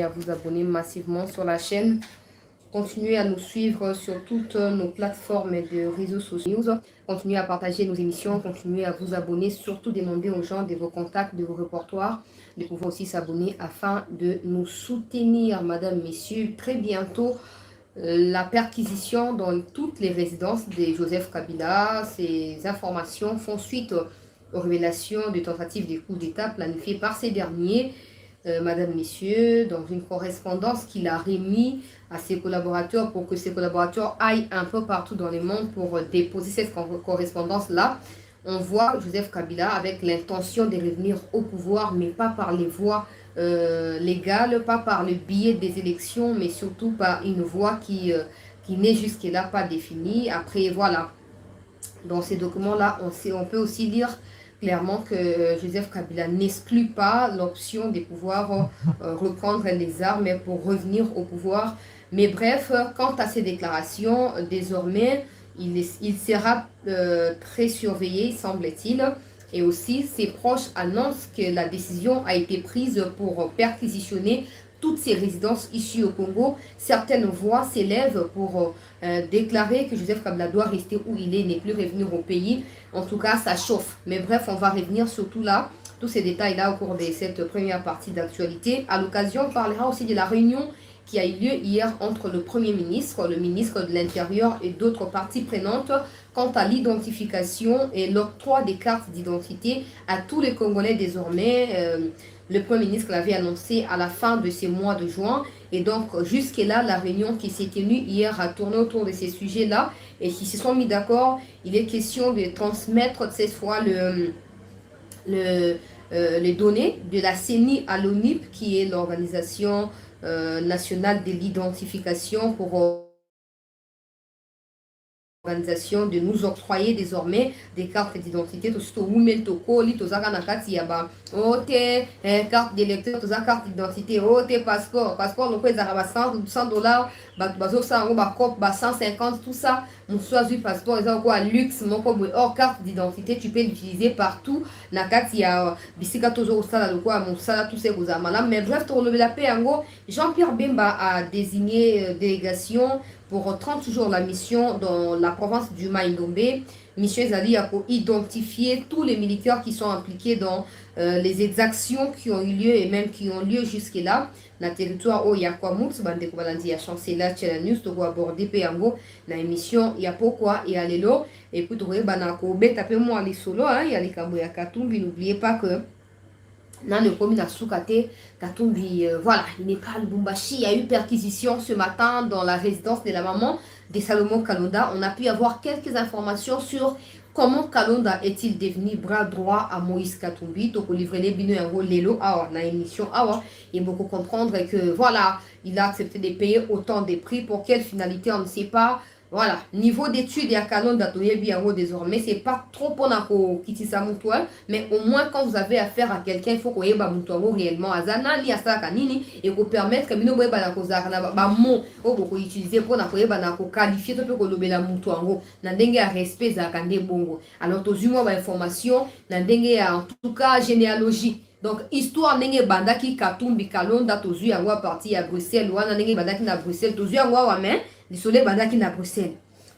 à vous abonner massivement sur la chaîne. Continuez à nous suivre sur toutes nos plateformes de réseaux sociaux. Continuez à partager nos émissions. Continuez à vous abonner. Surtout demander aux gens de vos contacts, de vos répertoires, de pouvoir aussi s'abonner afin de nous soutenir, madame, messieurs. Très bientôt, la perquisition dans toutes les résidences de Joseph Kabila. Ces informations font suite aux révélations de tentatives de coup d'État planifiées par ces derniers. Madame, Messieurs, dans une correspondance qu'il a remis à ses collaborateurs pour que ses collaborateurs aillent un peu partout dans le monde pour déposer cette correspondance-là. On voit Joseph Kabila avec l'intention de revenir au pouvoir, mais pas par les voies légales, pas par le biais des élections, mais surtout par une voie qui n'est jusque-là pas définie. Après, voilà, dans ces documents-là, on peut aussi lire clairement que Joseph Kabila n'exclut pas l'option de pouvoir reprendre les armes pour revenir au pouvoir. Mais bref, quant à ces déclarations, désormais, il sera très surveillé, semble-t-il. Et aussi, ses proches annoncent que la décision a été prise pour perquisitionner toutes ces résidences ici au Congo. Certaines voix s'élèvent pour déclarer que Joseph Kabila doit rester où il est, n'est plus revenir au pays. En tout cas, ça chauffe. Mais bref, on va revenir sur tout là, tous ces détails-là au cours de cette première partie d'actualité. À l'occasion, on parlera aussi de la réunion qui a eu lieu hier entre le Premier ministre, le ministre de l'Intérieur et d'autres parties prenantes quant à l'identification et l'octroi des cartes d'identité à tous les Congolais désormais. Le Premier ministre l'avait annoncé à la fin de ce mois de juin. Et donc, jusque-là, la réunion qui s'est tenue hier a tourné autour de ces sujets-là. Et qui se sont mis d'accord, il est question de transmettre cette fois les données de la CENI à l'ONIP, qui est l'organisation nationale de l'identification pour de nous octroyer désormais des cartes d'identité. Tout Wumel Toko, li tozaka na kati ya ba ote carte d'électeur, toza carte d'identité, ote passeport, passeport donc ezaka ba 100 dollars, ba bazo sa ngo ba cop ba 150 tout ça. Mon choisi passeport ezaka quoi luxe moko boy. Or carte d'identité tu peux l'utiliser partout na kati ya bisika tozo sala le quoi mon sala tout c'est koza malam. Mais bref, pour lever la paix en Jean-Pierre Bemba a désigné délégation pour 30 jours la mission dans la province du Maïndombe. Mission Zali a identifié tous les militaires qui sont impliqués dans les exactions qui ont eu lieu et même qui ont lieu jusque-là. Dans le territoire où il y a quoi Moutz, Bande Kobalandi a chancela la news, de aborder Péango, dans l'émission il y a pourquoi et à l'élo. Et puis, tu vois, Banako, tapez-moi les solos, il y a les Kamboya Katumbi, n'oubliez pas que. Dans le commune à Soukate, Katumbi, voilà, il n'est pas le Bumbashi. Il y a eu perquisition ce matin dans la résidence de la maman de Salomon Kalonda. On a pu avoir quelques informations sur comment Kalonda est-il devenu bras droit à Moïse Katumbi. Donc, on livrait les bino yango lelo awa, na émission awa. Et beaucoup comprendre que, voilà, il a accepté de payer autant de prix. Pour quelle finalité, on ne sait pas. Voilà, niveau d'études à Kalonda désormais, c'est pas trop pour Kitisa Moutouan, mais au moins quand vous avez affaire à quelqu'un, il faut qu'on ait Moutouan réellement à Zana, li à Kanini, et vous permettre que nous mot pour utiliser pour qualifier tout pour le la Moutouan, n'a respect Zakande Bongo. Alors, tous les information, n'a en tout cas généalogie. Donc, histoire n'est banda qui Katumbi Kalonda, tous les parti à Bruxelles, ou n'a banda qui na Bruxelles, tous les main. Désolé, Badaki na Bruxelles.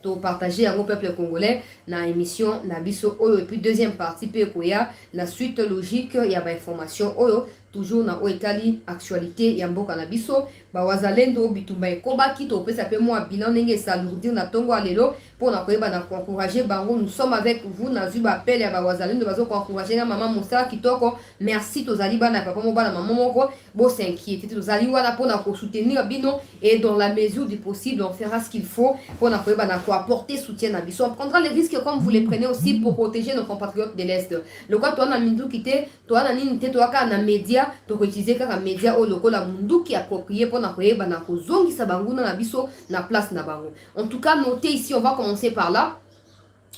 Pour partager à mon peuple congolais dans l'émission Nabiso Oyo. Et puis, deuxième partie, Pekoya, la suite logique, il y a des informations Oyo. Toujours dans Oetali, actualité, Yamboka Nabiso, Bawazalendo, Bitumba et Koba, qui peut s'appeler moi, bilan, Nenge, Salourdir, Natongo, Alelo, pour encourager Bango. Nous sommes avec vous, Nazuba, Appel, et Bawazalendo, pour encourager la maman Moussa, qui toko, merci, Tozaliba, na papa, mon maman, Moko, bon, s'inquiéter, Tozaliba, pour soutenir Bino, et dans la mesure du possible, on fera ce qu'il faut pour apporter soutien à Biso. On prendra les risques comme vous les prenez aussi pour protéger nos compatriotes de l'Est. Le quoi, toi, na Mindou, qui t'es, toi, na Nini, toi, na média, pour utiliser kaka média au local la mundu qui approprié pour na koyeba na kozongi sabanguna na biso na place na bango. En tout cas, notez ici, on va commencer par là.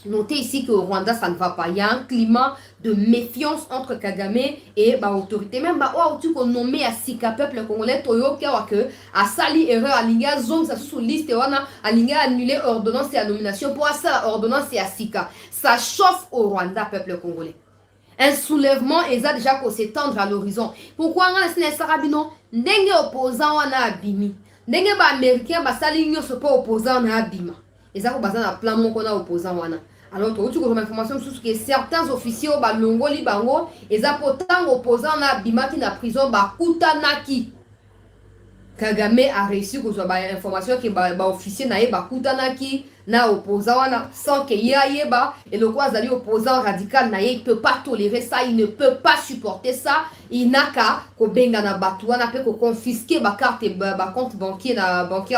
Notez ici qu'au Rwanda, ça ne va pas. Il y a un climat de méfiance entre Kagame et l'autorité. Même tu qu'on nommé à Sika, peuple congolais, Toyo, que à Sali, erreur, à Linga, zone, ça sous liste, à Linga, annuler ordonnance et à nomination. Pour ça, ordonnance et à Sika. Ça chauffe au Rwanda, peuple congolais. un soulèvement et ça déjà qu'on s'étendre à l'horizon. Pourquoi on a laissé les sarabino ndenge opposant on a abimi ndenge ba américain ba sali nyoso pas opposant na abima et ça ko bazana plan mon qu'on a opposant wana. Alors tu as information sur ce que certains officiers au balongo libango et ça pourtant opposant na abima qui na prison ba kutanaki. Kagame a réussi que soit information que ba officier na ye ba kutanaki na opposant wana sans que yeba et le quoi zali opposant radical na ye, il peut pas tolérer ça, il ne peut pas supporter ça. Il n'a qu'à ko benga na batu wana pe ko confisquer ba carte ba compte bancaire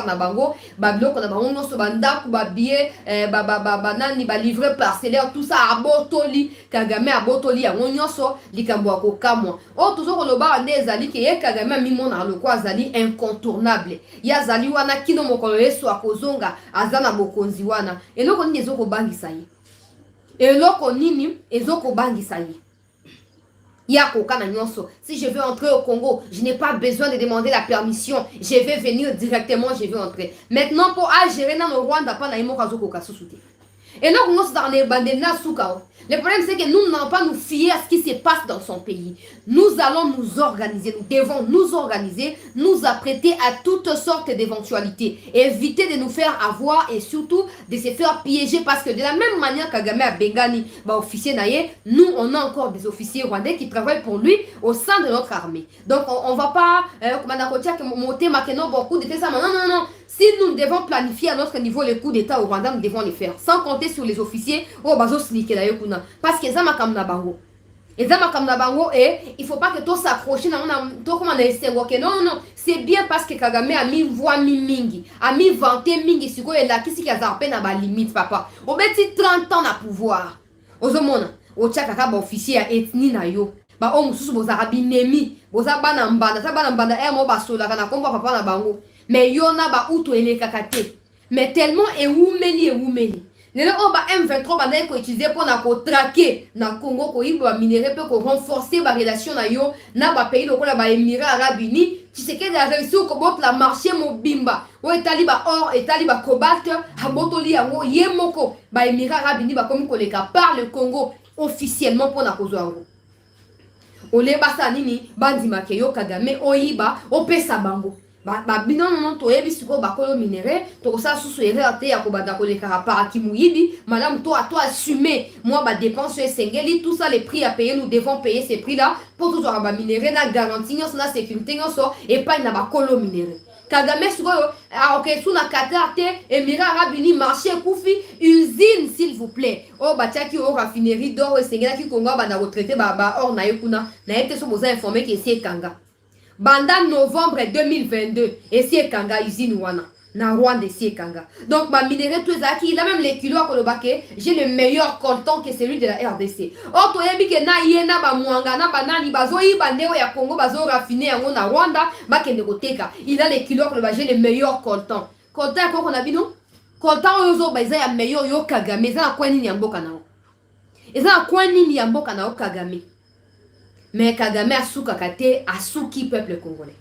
na bango ba biloko na bango no so banda ku ba billet ba nani ba livret parcellaire tout ça abotoli. Kagame abotoli ya nyonso likambo ko kamwa o toujours ko loba ande ezali ke ye Kagame mi mona le quoi zali incontournable ya zali wana kino mokolo yeso akozonga azana bokonzi wana eloko nini ezoko bangisa ye eloko nini ezoko bangisa ye Yako kana nyonso. Si je veux entrer au Congo, je n'ai pas besoin de demander la permission. Je vais venir directement, je vais entrer. Maintenant, pour gérer dans le Rwanda, pas na imo kazoko kasouté. Et donc, nous sommes dans les bandes Nasuka. Le problème, c'est que nous n'allons pas nous fier à ce qui se passe dans son pays. Nous allons nous organiser, nous devons nous organiser, nous apprêter à toutes sortes d'éventualités. Éviter de nous faire avoir et surtout de se faire piéger parce que de la même manière Kagame a Bengani, officier naïe, nous, on a encore des officiers rwandais qui travaillent pour lui au sein de notre armée. Donc, on ne va pas, monter maintenant beaucoup de ça. Non, non, non. Si nous devons planifier à notre niveau les coups d'État au Rwanda, nous devons les faire. Sans compter sur les officiers, parce que ça m'a comme nabango. Et ça m'a comme nabango et il ne faut pas que tout s'accroche. Non, non. C'est bien parce que Kagame a mis voix mingi, a mis vanté mingi. Si quoi, il a qui s'y a zarpé na ba limite, papa. Au bêti 30 ans à pouvoir. Ozomona, au tchaka ba officier a ethnie na yo. Ba o mususu bozara binemi, bozaba na mbanda, ça ba na mbanda mo ba sola kana komba papa na bango. Mais yona ba uto ele kakate. Mais tellement et oumeli. Les gens M23 ba ko utiliser pour na ko traquer na Congo ko iba minerai pour renforcer ba relation na yo na ba pays lokola ba Émirats Arabes Unis. Tu sais que la réussi ko bot la marché mobimba. O etali ba or, etali ba cobalt, ha botoli yango yemoko ba Émirats Arabes Unis ba comme koleka par le Congo officiellement pour na ko zo. Ole basa nini bandima ke yo Kagame oyiba opesa bango. Bino non to yebi siko bakolo minéré to ça sous erreur ya ko banda ko le karapara ki muyibi madame toi assumer moi ba dépense sengeli tout ça les prix à payer nous devons payer ces prix là pour tout ba minéré na garantie na sécurité so et pas na bakolo minéré Kagame siko OK sous na Qatar Émirats Arabes Unis marché Koufi usine s'il vous plaît oh batiaki au raffinerie d'or et sengela ki Congo ba na retraité ba or na yekuna na été so boza informé que c'est Kanga Banda novembre 2022 et c'est Kanga usine wana na Rwanda c'est Kanga. Donc ma minerai tout ça qui il a même les kilos à Kolobake, j'ai le meilleur coltan que celui de la RDC. Or to yebi ke na yena ba mwanga na banani bazo yi bandeo ya Congo bazo raffiner yango na Rwanda ba kende koteka. Il a les kilos Kolobake, j'ai le meilleur coltan. Coltan ko na bino? Coltan ozo ba za ya meilleur yo Kagame za kwa nini ya mboka nao. Eza kwa nini ya mboka nao Kagame. Mais Kagame asuka kate asuki peuple congolais.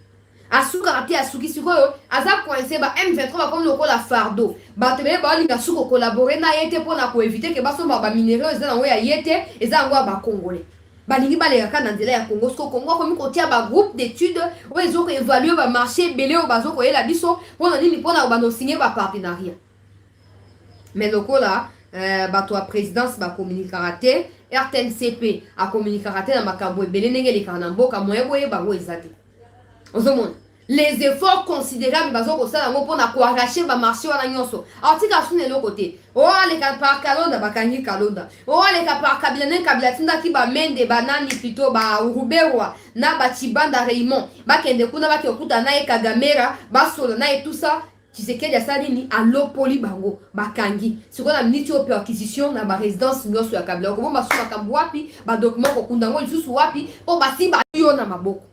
Asuka kate asuki sikoyo aza coincé ba M23 comme le la fardeau. Ba tebe ba linga suko collaborer na yete pour na ko éviter que ba so ba minéraux eza na ya yete eza ngwa ba congolais. Ba lingi ba le ka na nzela ya Congo sko Congo comme ko tia ba groupe d'études o ezo ko évaluer ba marché belé o bazo ko yela biso pona nini pona ba no signer ba partenariat. Mais lokola bato a présidence ba communiquer RTNCP a communiqué na makambo ebele ndenge lekaka na mboka moye boye bango ezate. Ozomona les efforts considérables bazo kosala ngo pona ko arracher ba marché wana nyonso. Artika sune lo côté. O aleka par Kalonda bakangi Kalonda. O aleka par Kabila tinda ki ba mende banani plutôt ba Ruberwa na ba Chibanda Raymond. Ba kende kuna ba kyokuta na e Kagamera ba solo na et tout ça. Tu sais qu'il y a ça ni à l'opoli bango bakangi c'est quoi la minute au perquisition na ba résidence nyoso ya Kabila ko ba su makambo wapi ba document ko kundango lisusu wapi o ba si ba yo na maboko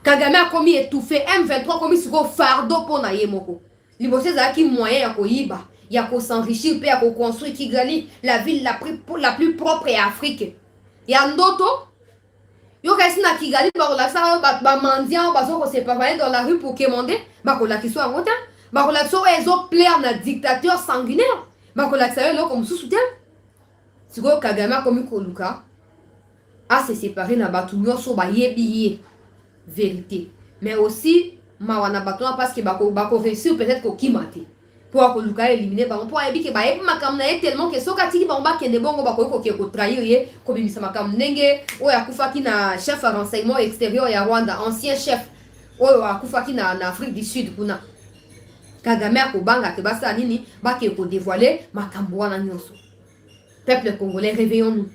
Kagame a commis étouffé M23 commis sur fardeau pour na yemoko liboche za ki moyen ya ko yiba ya ko s'enrichir pe ya ko construire Kigali la ville la plus propre et Afrique ya ndoto yo kasi na Kigali ba la sa ba mendiant ba so ko se préparer dans la rue pour quémander ba ko la kiso angota ba ko la so ezo plaire na dictateur sanguinaire ba ko la sa yo comme sous soutien siko Kagame a commis ko luka à se séparer na batu nyonso ba yebi vérité. Mais aussi mawana batu parce que bako réussir peut-être ko kimate pour ko luka éliminer ba on pour ebi ke ba ebi makam na tellement que soka tiki ba mba kende bongo bako ko trahir ye ko bimisa makam ndenge o ya kufaki na chef à renseignement extérieur ya Rwanda, ancien chef o ya kufaki na Afrique du Sud kuna Kagame akobanga ke basa nini ba ke ko dévoiler makambo wana nyonso. Peuple congolais, réveillons-nous.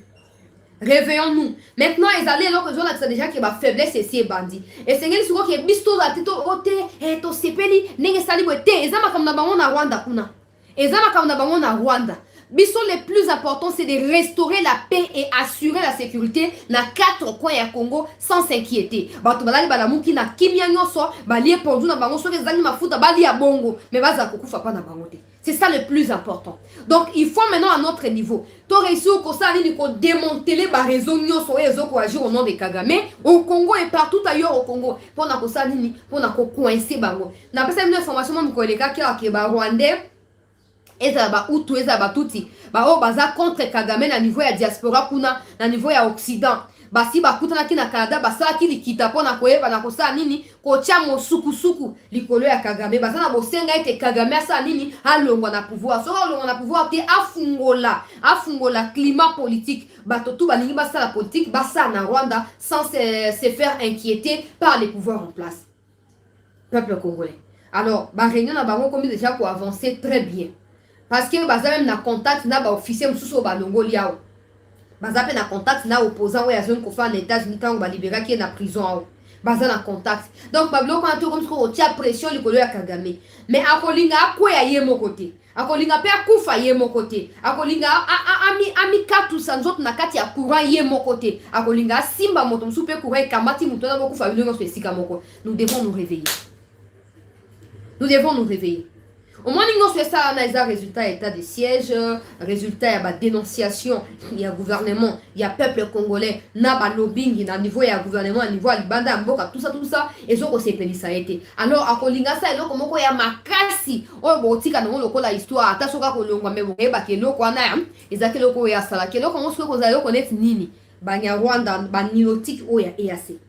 Réveillons-nous. Maintenant, ils allaient là que je déjà que ma faiblesse et c'est bandit. Et c'est ngeli suko ke bisto la tito ote et to sepeli nenge sali bote. Ezama comme na bango na Rwanda kuna. Ezama comme na bango na Rwanda. Biso le plus important c'est de restaurer la paix et assurer la sécurité na 4 coins ya Congo sans s'inquiéter. Bato balali balamuki na kimia nyonso balie pondu na bango soki ezali mafuta bali ya bongo mais baza kokufa pa na bango te. C'est ça le plus important. Donc, il faut maintenant à notre niveau. Tu réussi au démonter les raisons qui agir au nom de Kagame au Congo et partout ailleurs au Congo. Pour nous coincer. N'a pas une information qui est Rwandais. Et ça va outou et ça va touti. Bah, baza contre Kagame na niveau ya diaspora kuna na niveau ya Occident. Basi bakutana ki na Canada basala ki likita pona koyeba na kosala nini kocha mosuku likolo ya Kagame basana bosenga ete Kagame asa nini alongwa na pouvoir so alongwa na pouvoir te afungola climat politique bato tout balingi basala politique basa na Rwanda sans se faire inquiéter par les pouvoirs en place. Peuple congolais. Alors ba réunion na bango comme déjà pour avancer très bien parce que basa même na contact na ba officier mususu ba longo liao. Baza pe na contact na opposant ouais azon ko fa en États-Unis tant ba libérer qui est na prison baza na contact donc bablo quand to comme ko tia pression likolo ya Kagame mais akolinga akoya ye mo côté akolinga pe akufa ye mo côté akolinga ami katu sanzot na kati ya courant ye mo côté akolinga simba moto msupe courant kamati muto na bokufa bilongo spesika moko. Nous devons nous réveiller, nous devons nous réveiller. Au moins, nous avons fait ça, on a des résultats état de siège, résultats de dénonciation, il y a gouvernement, il y a peuple congolais, il y a lobbying, il y a niveau, il y a gouvernement, il y a Libanda, tout ça, et ça, c'est péni ça a été. Alors, à Kolinga, ça, il y a makasi, oh, bon, tika, non, le la histoire, ta soka kolonga, mais bon, que l'eau, quoi, et ça, que l'eau, il y a ça, que l'eau, comment est-ce que vous allez connaître Nini, Banya Rwanda, Banilotique, oh, il y a assez.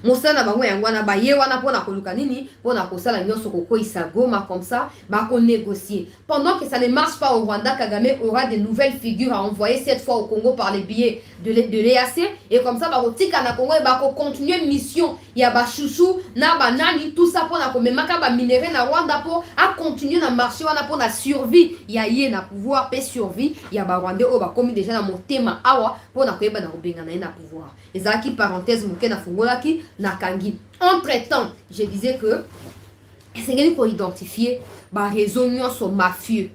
Mosana bango yangwana ba ye wana pona koluka nini pona kosala nyonso kokoisa Goma comme ça ba ko négocier. Pendant que ça ne marche pas au Rwanda, Kagame aura de nouvelles figures à envoyer cette fois au Congo par les billets de l'EAC et comme ça ba ko tika na Congo ba ko continuer mission ya ba chouchou na banani tout ça pona ko memaka ba minerai na Rwanda pour à continuer na marché wana pona survie ya ye na pouvoir pe survie ya ba Rwandais o ba komi déjà na motema awa pona ko yeba na kobenga na pouvoir. Ezaki parenthèse muke na fungolaki Nakangi. Entre-temps, je disais que c'est pour identifier les réseaux mafieux.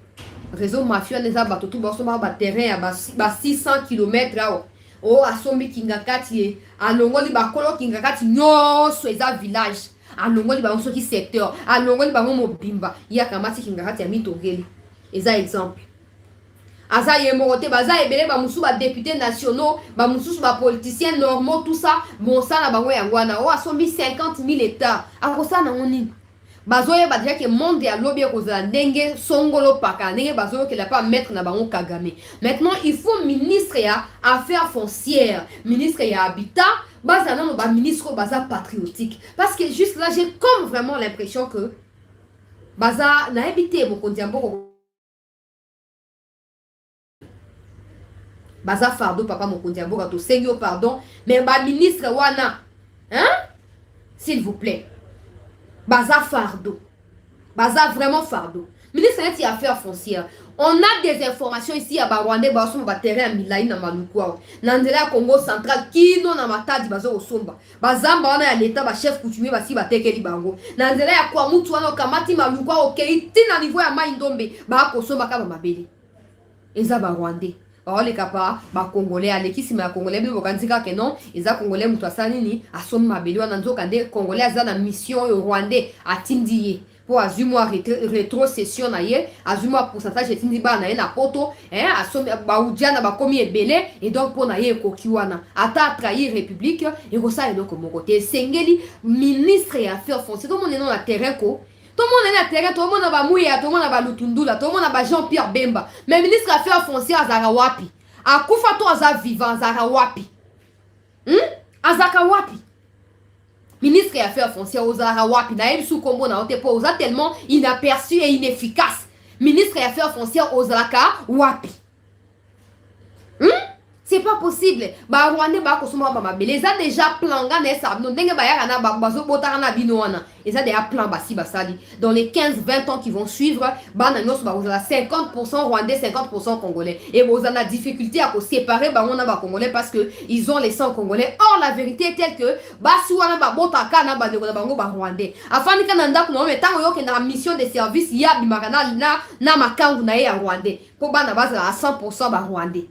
Réseau mafieux, on a tout le terrain à 600 km. Oh, à Sombi Kingakati, à Longoli Bakolo Kingakati, non, c'est un village. À Longoli Bakolo secteur, à Longoli Bakolo Bimba, il y a Kamati Kingakati à Mitogeli. Et ça, exemple. Aza yemorote baza ebele ba musu ba députés nationaux ba musu ba politiciens normaux tout ça bon ça na bango yangwana o asombi 50 000 hectares akosa na ngoni bazoye ba déjà que monde ya lobby kozala ndenge songolo paka ndenge bazoye que la pas mettre na bango Kagame. Maintenant il faut ministre ya affaires foncières, ministre ya habitat, baza non ba ministre baza patriotique parce que juste là j'ai comme vraiment l'impression que baza na habité mon kondiambo Baza fardo papa mokondiambo kato sengyo pardon mais ba ministre wana hein s'il vous plaît baza fardo baza vraiment fardo ministre des affaires foncières. On a des informations ici à Rwanda ba somba terrain à Milayi na Malukwa na ndela Congo central kino na matadi bazo osomba bazamba wana ya leta ba chef coutumier basi batekeli bango na ndela ya kwa mutu wana kamati Malukwa okeiti na niveau ya Maindombe ba ko somba kaba mabele eza ba Rwanda. Les capa ba congolais alekisi ma congolais bi bokanzika ke non eza congolais mutu asani ni asomi mabeli wana nzoka nde congolais aza na mission yo rwandais atindi ye pour azumwa rétrocession na ye azumwa pourcentage etindi ba na ye na poto asomi ba udiana ba komi ebele et donc pour na ye koki wana ata trahir république et ko sa eloko moko te sengeli ministre ya affaires foncières tout le monde est dans la terrain ko. Tout le monde est à terrain, tout le monde a Mouya, tout le monde a Lutundula, tout le monde a Jean-Pierre Bemba. Mais le ministre des Affaires foncières à Zarawapi. A Koufato Aza vivant, Zarawapi. Azaka wapi? Ministre des Affaires foncières Ozara wapi? Naïm sous combo na ote po oza tellement inaperçu et inefficace. Ministre des Affaires foncières Ozaka wapi? C'est pas possible. Ba Rwanda ba kosoma ba mabele. Ils ont déjà plan ga nessa. Non dengue ba ya na ba bazo botara na bino wana. Ils ont déjà plan basi basali. Dans les 15-20 ans qui vont suivre, ba na nyos ba ozala 50% rwandais, 50% congolais. Et vous en a difficulté à séparer ba on a ba congolais parce que ils ont les 100 congolais. Or la vérité est telle que ba si wana ba botaka na ba ndeko na bango ba rwandais. Afani kana ndako no metango yo ke na mission de service ya bimakana na makangu na ya rwandais. Ko ba na base à 100% ba rwandais.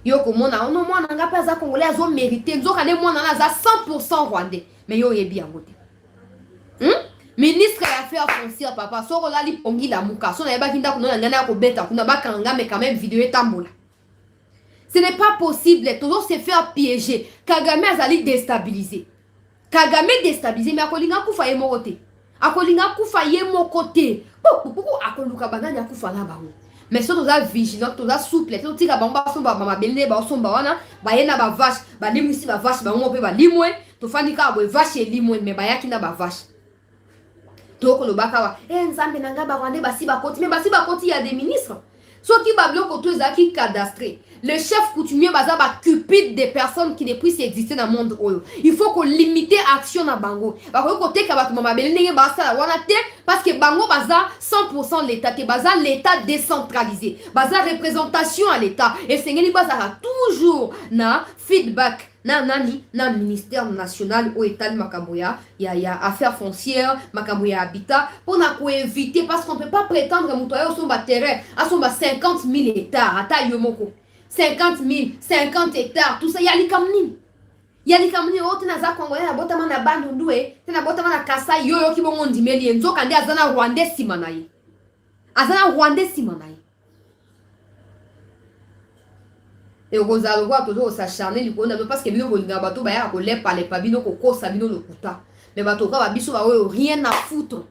Yo komona no mwana nga pesa congolais azo mérité nzoka ne mwana na za 100% rwandais mais yo yebi yangote ministre des affaires foncières papa soko la li pongi la muka so na yeba kinda kuna ngana ko beta kuna bakanga mais quand même vidéo etambola. Ce n'est pas possible toujours se faire piéger. Kagame azali déstabiliser. Kagame déstabiliser mais akolinga kufa ye mokote. Akolinga kufa ye mokote. Pourquoi akoluka banani akufa na bango. Mais si tu es vigilant, tu es souple, tu es bamba somba mama belne ba somba wana ba yena ba vache ba limusi ba vache ba ngope ba limwe to fani ka bo vache limwe mais ba yakina ba vache to ko lo baka wa nzambe nanga ba rwande ba si ba koti mais ba si ba koti ya des ministres so ki ba bloko to ezaki cadastré le chef coutumier baza ba cupide des personnes qui ne puissent exister dans le monde oyo il faut qu'on limite action na bango ba ko côté ka ba mama belne ba sala wana te parce que bango baza 100% l'état te baza l'état décentralisé baza représentation à l'état et sengeli baza toujours na feedback na nani na ministère national au état de Makaboya ya affaires foncières Makaboya habitat pour na ko éviter parce qu'on peut pas prétendre mutoyo son ba terrain à son ba 50 000 hectares ata yomoko 50 000 50 hectares tout ça yali kamni o tena za congolais na botama na bandundu tena botama na Kasai yoyo ki bongo ndimeli nzoka ndi azana rwandais simanaye et ozalo kwa toujours s'acharner likona parce que bino bolinga bato ba ya ko lepa lepa bino ko kosa bino lokuta mais bato ka ba biso ba oyo rien à foutre.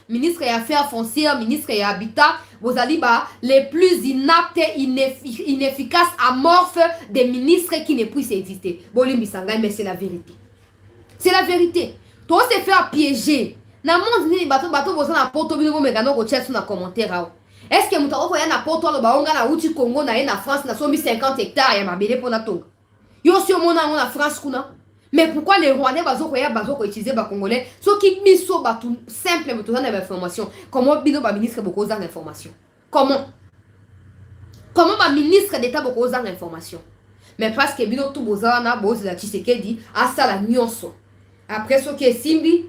Ministre des Affaires foncières, ministre des Habitat, vous allez les plus inaptes et inefficaces amorphes des ministres qui ne puissent exister. Mais c'est la vérité. C'est la vérité. Toi, c'est faire piéger. Na monde ni bato bosa na poto bino megano ko chat na commentaire. Est-ce que mutako ko ya na poto lo baonga na uti Congo na na France na somi 50 hectares ya mabele pona tonga. Yo si omona na France kuna. Mais pourquoi les Rwandais bazoko utiliser ba congolais so qui biso ba tout simple mais tout ça information comment bino ba ministre boko za information comment ba ministre d'état boko za information mais parce que bino tout boza na boza la Tshisekedi a ça la nyonso après ce qui est simbi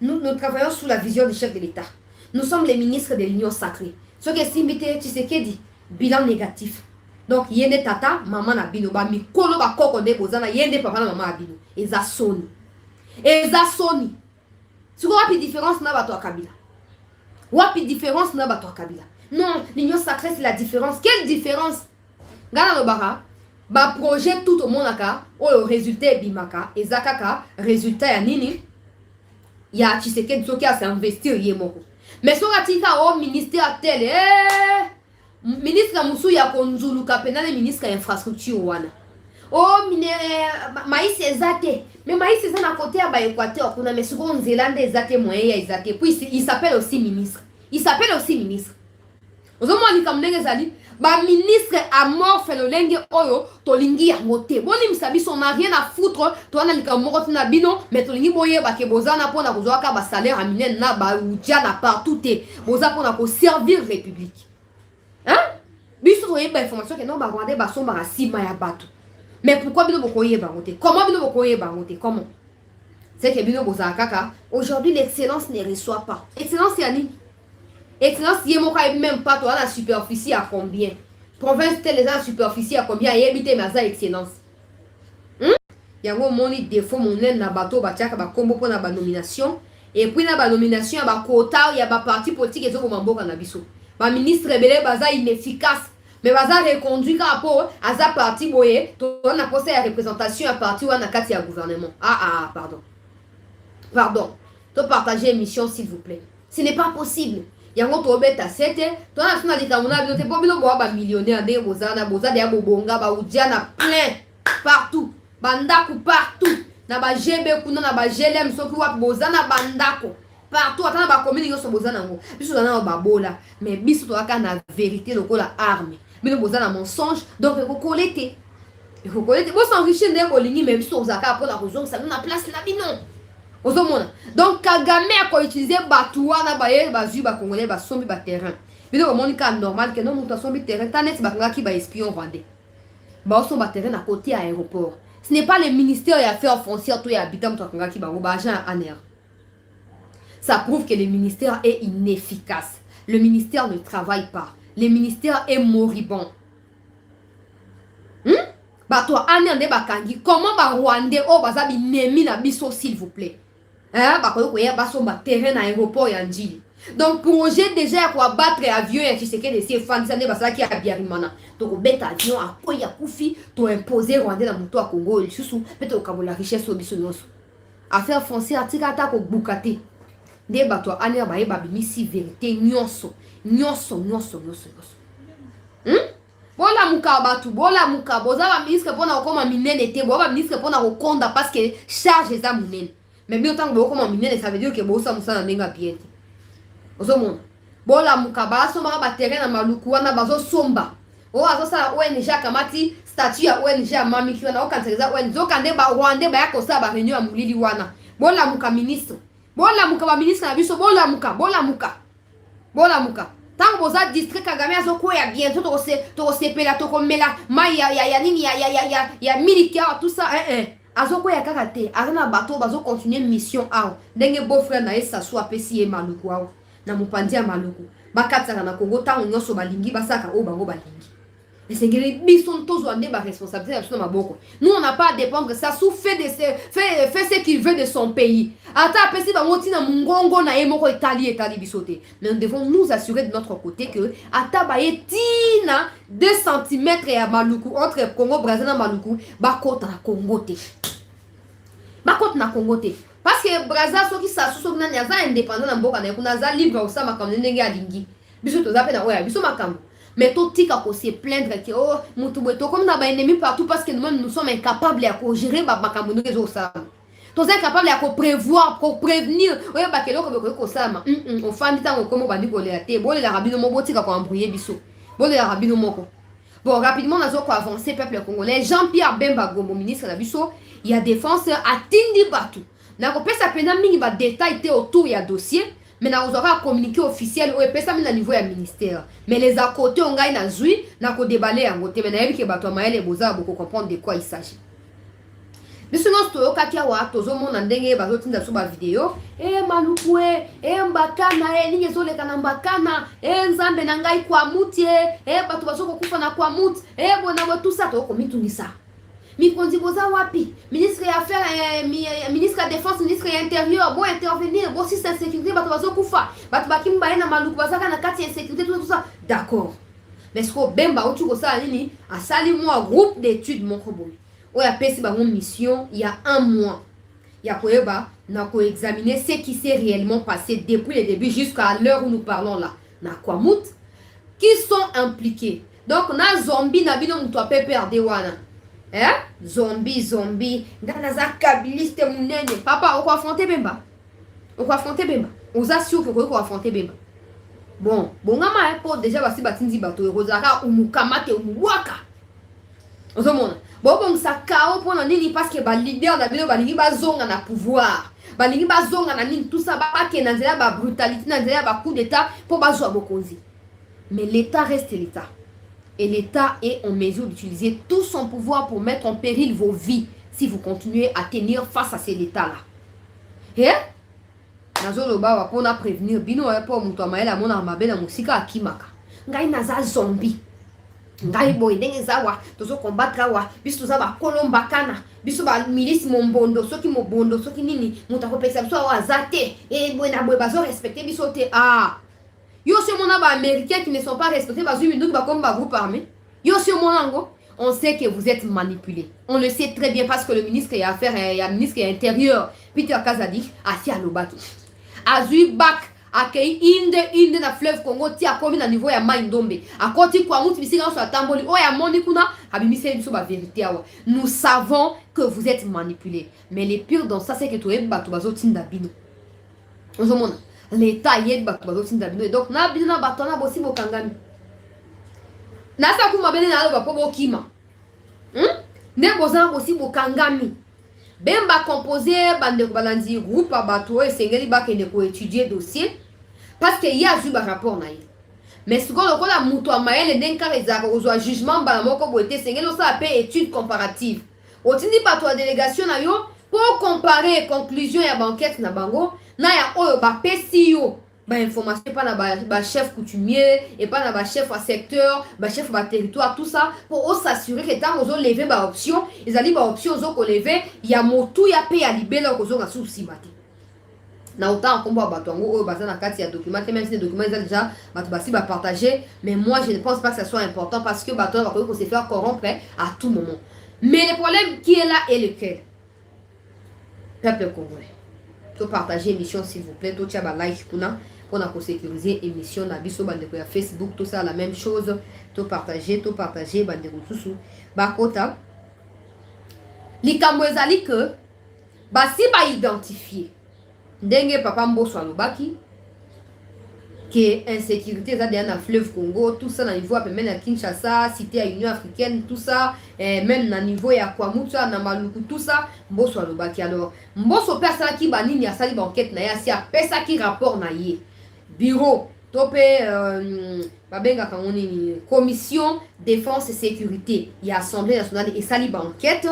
nous travaillons sous la vision du chef de l'état nous sommes les ministres de l'union sacrée ce qui est simbi Tshisekedi bilan négatif. Donc yende tata maman na bino ba mikolo ba koko de bozana yende papa na maman abino eza soni siko wapi différence na bato akabila non l'union sacrée c'est la différence. Quelle différence? Gana lo bara ba projet tout au monde aka o le résultat bimaka ezakaka résultat ya nini ya Tshisekedi soki a s'investir yemoko mais so ratika au ministère tel ministre musu ya konzuluka penale ministre infrastructure wana maïs ezate mais maïs c'est na côté ya ba Équateur kuna mais siko nzelande ezate moyen ya ezate puis il s'appelle aussi ministre ozomo ni kamnenge zali ba ministre amorphe lo lenge oyo tolingi yango te boni misabiso on n'a rien à foutre to ana likamoko tina bino mais tolingi boye ba ke bozana pona kozwaka ba salaire a minen na ba uja na partout te boza pona ko servir république. Biso to yeba information que non ba Rwandais ba somba na sima ya bato. Mais pourquoi bino bokoye bangote? Comment bino bokoye bangote? Comment? C'est que bino boza kaka aujourd'hui l'excellence ne reçoit pas. Excellence yani. Excellence yemoka même pas toi la superficie à combien? Province telle la superficie à combien? Yebite maza excellence. Yango moni défaut mon na bato ba tiaka ba kombo pona ba nomination et puis na ba nomination ya ba quota ya ba parti politique ezo ko mamboka na biso. Ba ministre belé baza inefficace mais baza reconduit ka po aza parti boye to na poste ya représentation à parti wana kati ya gouvernement. Pardon. To partager émission s'il vous plaît. Ce n'est pas possible. Yango to beta sete to na tuna likamuna bino te po bino bo ba millionnaire de bozana boza de bobonga ba udiana plein. Partout. Bandako partout. Na ba GB kuna na ba GLM soki wa bozana bandako. Partout atana ba commune yo so bozana ngo. Biso na ba bola. Mais biso to aka na vérité lokola arme. Mais bozana mensonge donc ko collecter. Il faut collecter. Bo s'enrichir ndé ko lingi même so zaka pour la raison ça na place na bino. Ozomona. Donc Kagame a ko utiliser batuana ba ye ba zu ba congolais ba sombi ba terrain. Bino ko monika normal que non muta sombi terrain tanet ba ngaki ba espion rwandais. Ba so ba terrain à côté à aéroport. Ce n'est pas le ministère des Affaires foncières tout et habitants qui va au ça prouve que le ministère est inefficace. Le ministère ne travaille pas. Le ministère est moribond. Bah toi, Aner Bakangi, comment ba Rwandais oh bazabi nemi na biso s'il vous plaît. Hein bah quoi ya ba so ba terrain à aéroport yandili. Donc projet déjà pour battre avion et tu sais que les fans ça ne va ça qui a bien mana. Donc bête avion à quoi ya kufi to imposer Rwandais dans moto à Congo il sous peut-être au la richesse au biso nyonso. Affaire foncière atika ta ko bukate. Nde bato Aner ba yeba bimisi vérité nyonso. Bola muka batu bola muka boza ba ministre pona okoma minene te boba ministre pona kokonda parce que charge za munene. Mais bien tant que okoma minene ça veut dire que bosa musana ndenga bien. Ozomona bola mukaba soma ba terrain na maluku wana bazo somba o azo sala ONG kamati statut ya ONG mami kiwa na okanteleza ONG zokande ba Rwanda ba yako sa ba réunion ya mulili wana bola muka ministre bola muka ba ministre na biso bola muka tant boza district Kagame azo ko ya bien to se pela to komela mai ya nini ya militaire tout ça azo ko ya kakate arena bateau bazo continuer mission a ndenge beau frère na esa so apesi e maluku a na mupandi ya maluku bakataka na Congo tango nyonso balingi basaka o bango balingi esengeli biso tozo ande ba responsabilité na maboko. Nous on n'a pas à dépendre ça sous fait ce qu'il veut de son pays ata apesi bango tina mungongo na ye moko etali bisote. Mais nous devons nous assurer de notre côté que ata ba tina 2 cm ya maluku entre Congo Brazzaville na maluku bakota na Congo te parce que Brazza soki sasu soki nani aza indépendant na mboka na kuna aza libre osama makambo ndenge alingi biso toza pe na oya biso makambo mais to tika ko se plaindre que oh mutu beto comme na ba ennemi partout parce que nous sommes incapables à gérer ba makambo ndenge osama toza incapable à prévoir pour prévenir oya ba kelo ko osama on fandi tango comme bandi ko le ate bole la rabino mo botika ko embrouiller biso bole la rabino moko. Bon, rapidement, nous avons avancé, peuple congolais. Jean-Pierre Bemba Gombo, ministre de la Bisso, il y a défense à Tindi Batou. Nous avons fait ça pendant que détail autour du dossier, mais nous avons communiqué officiel, ou ça à niveau du ministère. Mais les à côté, on gagne dans Zui, nous avons déballé en côté, mais nous avons vu que Batou Maël et Boza beaucoup comprendre de quoi il s'agit. Mais sinon, si vous avez une vidéo, maluku mbakana ninye zole kana mbakana nzambe na ngai kwa mutie bato bazoko kufa na kwa muti bona bo tout ça to komitungisa mikonzi boza wapi ministre ya affaires ministre ya défense ministre ya intérieur bon intervenir bon si c'est sécurité bato bazoko kufa bato bakimba na maluku bazaka na kati ya sécurité tout ça d'accord mais ce ko Bemba otu ko sala nini asali moi groupe d'études mon kobo oya pesi ba mon mission il y a 1 mois ya koeba na ko examiner ce qui s'est réellement passé depuis le début jusqu'à l'heure où nous parlons là na kwa mut qui sont impliqués donc na zombie na bino muto PPRD wana zombie ndana za kabiliste munene papa oko affronter Bemba oza sûr que ko affronter Bemba bon ngama po déjà basi batindi bato rozaka umukamate umuwaka ozomona bon ça kao pona nini parce que ba leader na bino balingi bazonga na pouvoir balingi bazonga na nini tout ça ba ke na nzela ba brutalité na nzela ba coup d'état pour bazwa bokonzi. Mais l'état reste l'état et l'état est en mesure d'utiliser tout son pouvoir pour mettre en péril vos vies si vous continuez à tenir face à cet état là nazolo ba wa pona prévenir bino po muto amaela mona mabe na musika akimaka ngai naza zombie ngai boy ndenge zawa tozo combattre wa biso toza ba kolomba kana biso ba milice mombondo soki mobondo soki nini muta ko pesa biso wa zate boy na boy bazo respecter biso te yo c'est mon ba américains qui ne sont pas respectés bazo minduki ba comme ba groupe armé yo c'est mon ango on sait que vous êtes manipulés. On le sait très bien parce que le ministre des Affaires et le ministre de l'Intérieur, Peter Kazadi, a fait à l'Obaki. A eu bac accueilli inde na fleuve Congo ti akomi na niveau ya Maindombe akoti kwa mutu bisika so atamboli o ya moni kuna abimise biso ba vérité awa. Nous savons que vous êtes manipulés, mais le pire dans ça c'est que tu es bato bazotinda bino ozomona l'état yé bato bazotinda bino, donc na bino na bato na bosi bokangami na sa kuma bene na aloba po bokima ne bozana bosi bokangami bemba composé bande balandi groupe bato et sengeli bakende ko étudier dossier parce que y a vu ba rapport na ye. Mais ce qu'on a mutu amaele ndenka rezaka ozwa jugement bala moko boete sengeli osa pe étude comparative otindi bato ya délégation na yo pour comparer conclusion ya banquette na bango na ya oyo ba pesi yo ba information pas na ba chef coutumier et pas na ba chef à secteur ba chef ba territoire tout ça pour s'assurer que tant ozo lever ba option ils allaient ba option ozo ko lever ya motu ya pe ya libela ko zo nga souci bati na autant combat batongo oyo baza na kati ya document, même si les documents ils déjà bato basi ba partager, mais moi je ne pense pas que ça soit important parce que bato va pouvoir se faire corrompre à tout moment. Mais le problème qui est là est lequel? Peuple congolais, to partager émission s'il vous plaît, to tia ba like kuna pour na sécuriser émission na biso bande ko ya Facebook, tout ça la même chose, to partager bande ko susu ba kota likambo ezali que basi ba identifier ndenge papa Mbosso alobaki que insécurité ça derrière na fleuve Congo, tout ça na niveau même na Kinshasa, cité à Union africaine, tout ça même na niveau ya Kwamutu na Maluku, tout ça Mbosso alobaki. Alors Mbosso personne qui banini asali banquette na ya si a pesa qui rapport na ye bureau topé babenga kanoni commission défense et sécurité ya assemblée nationale et sali banquette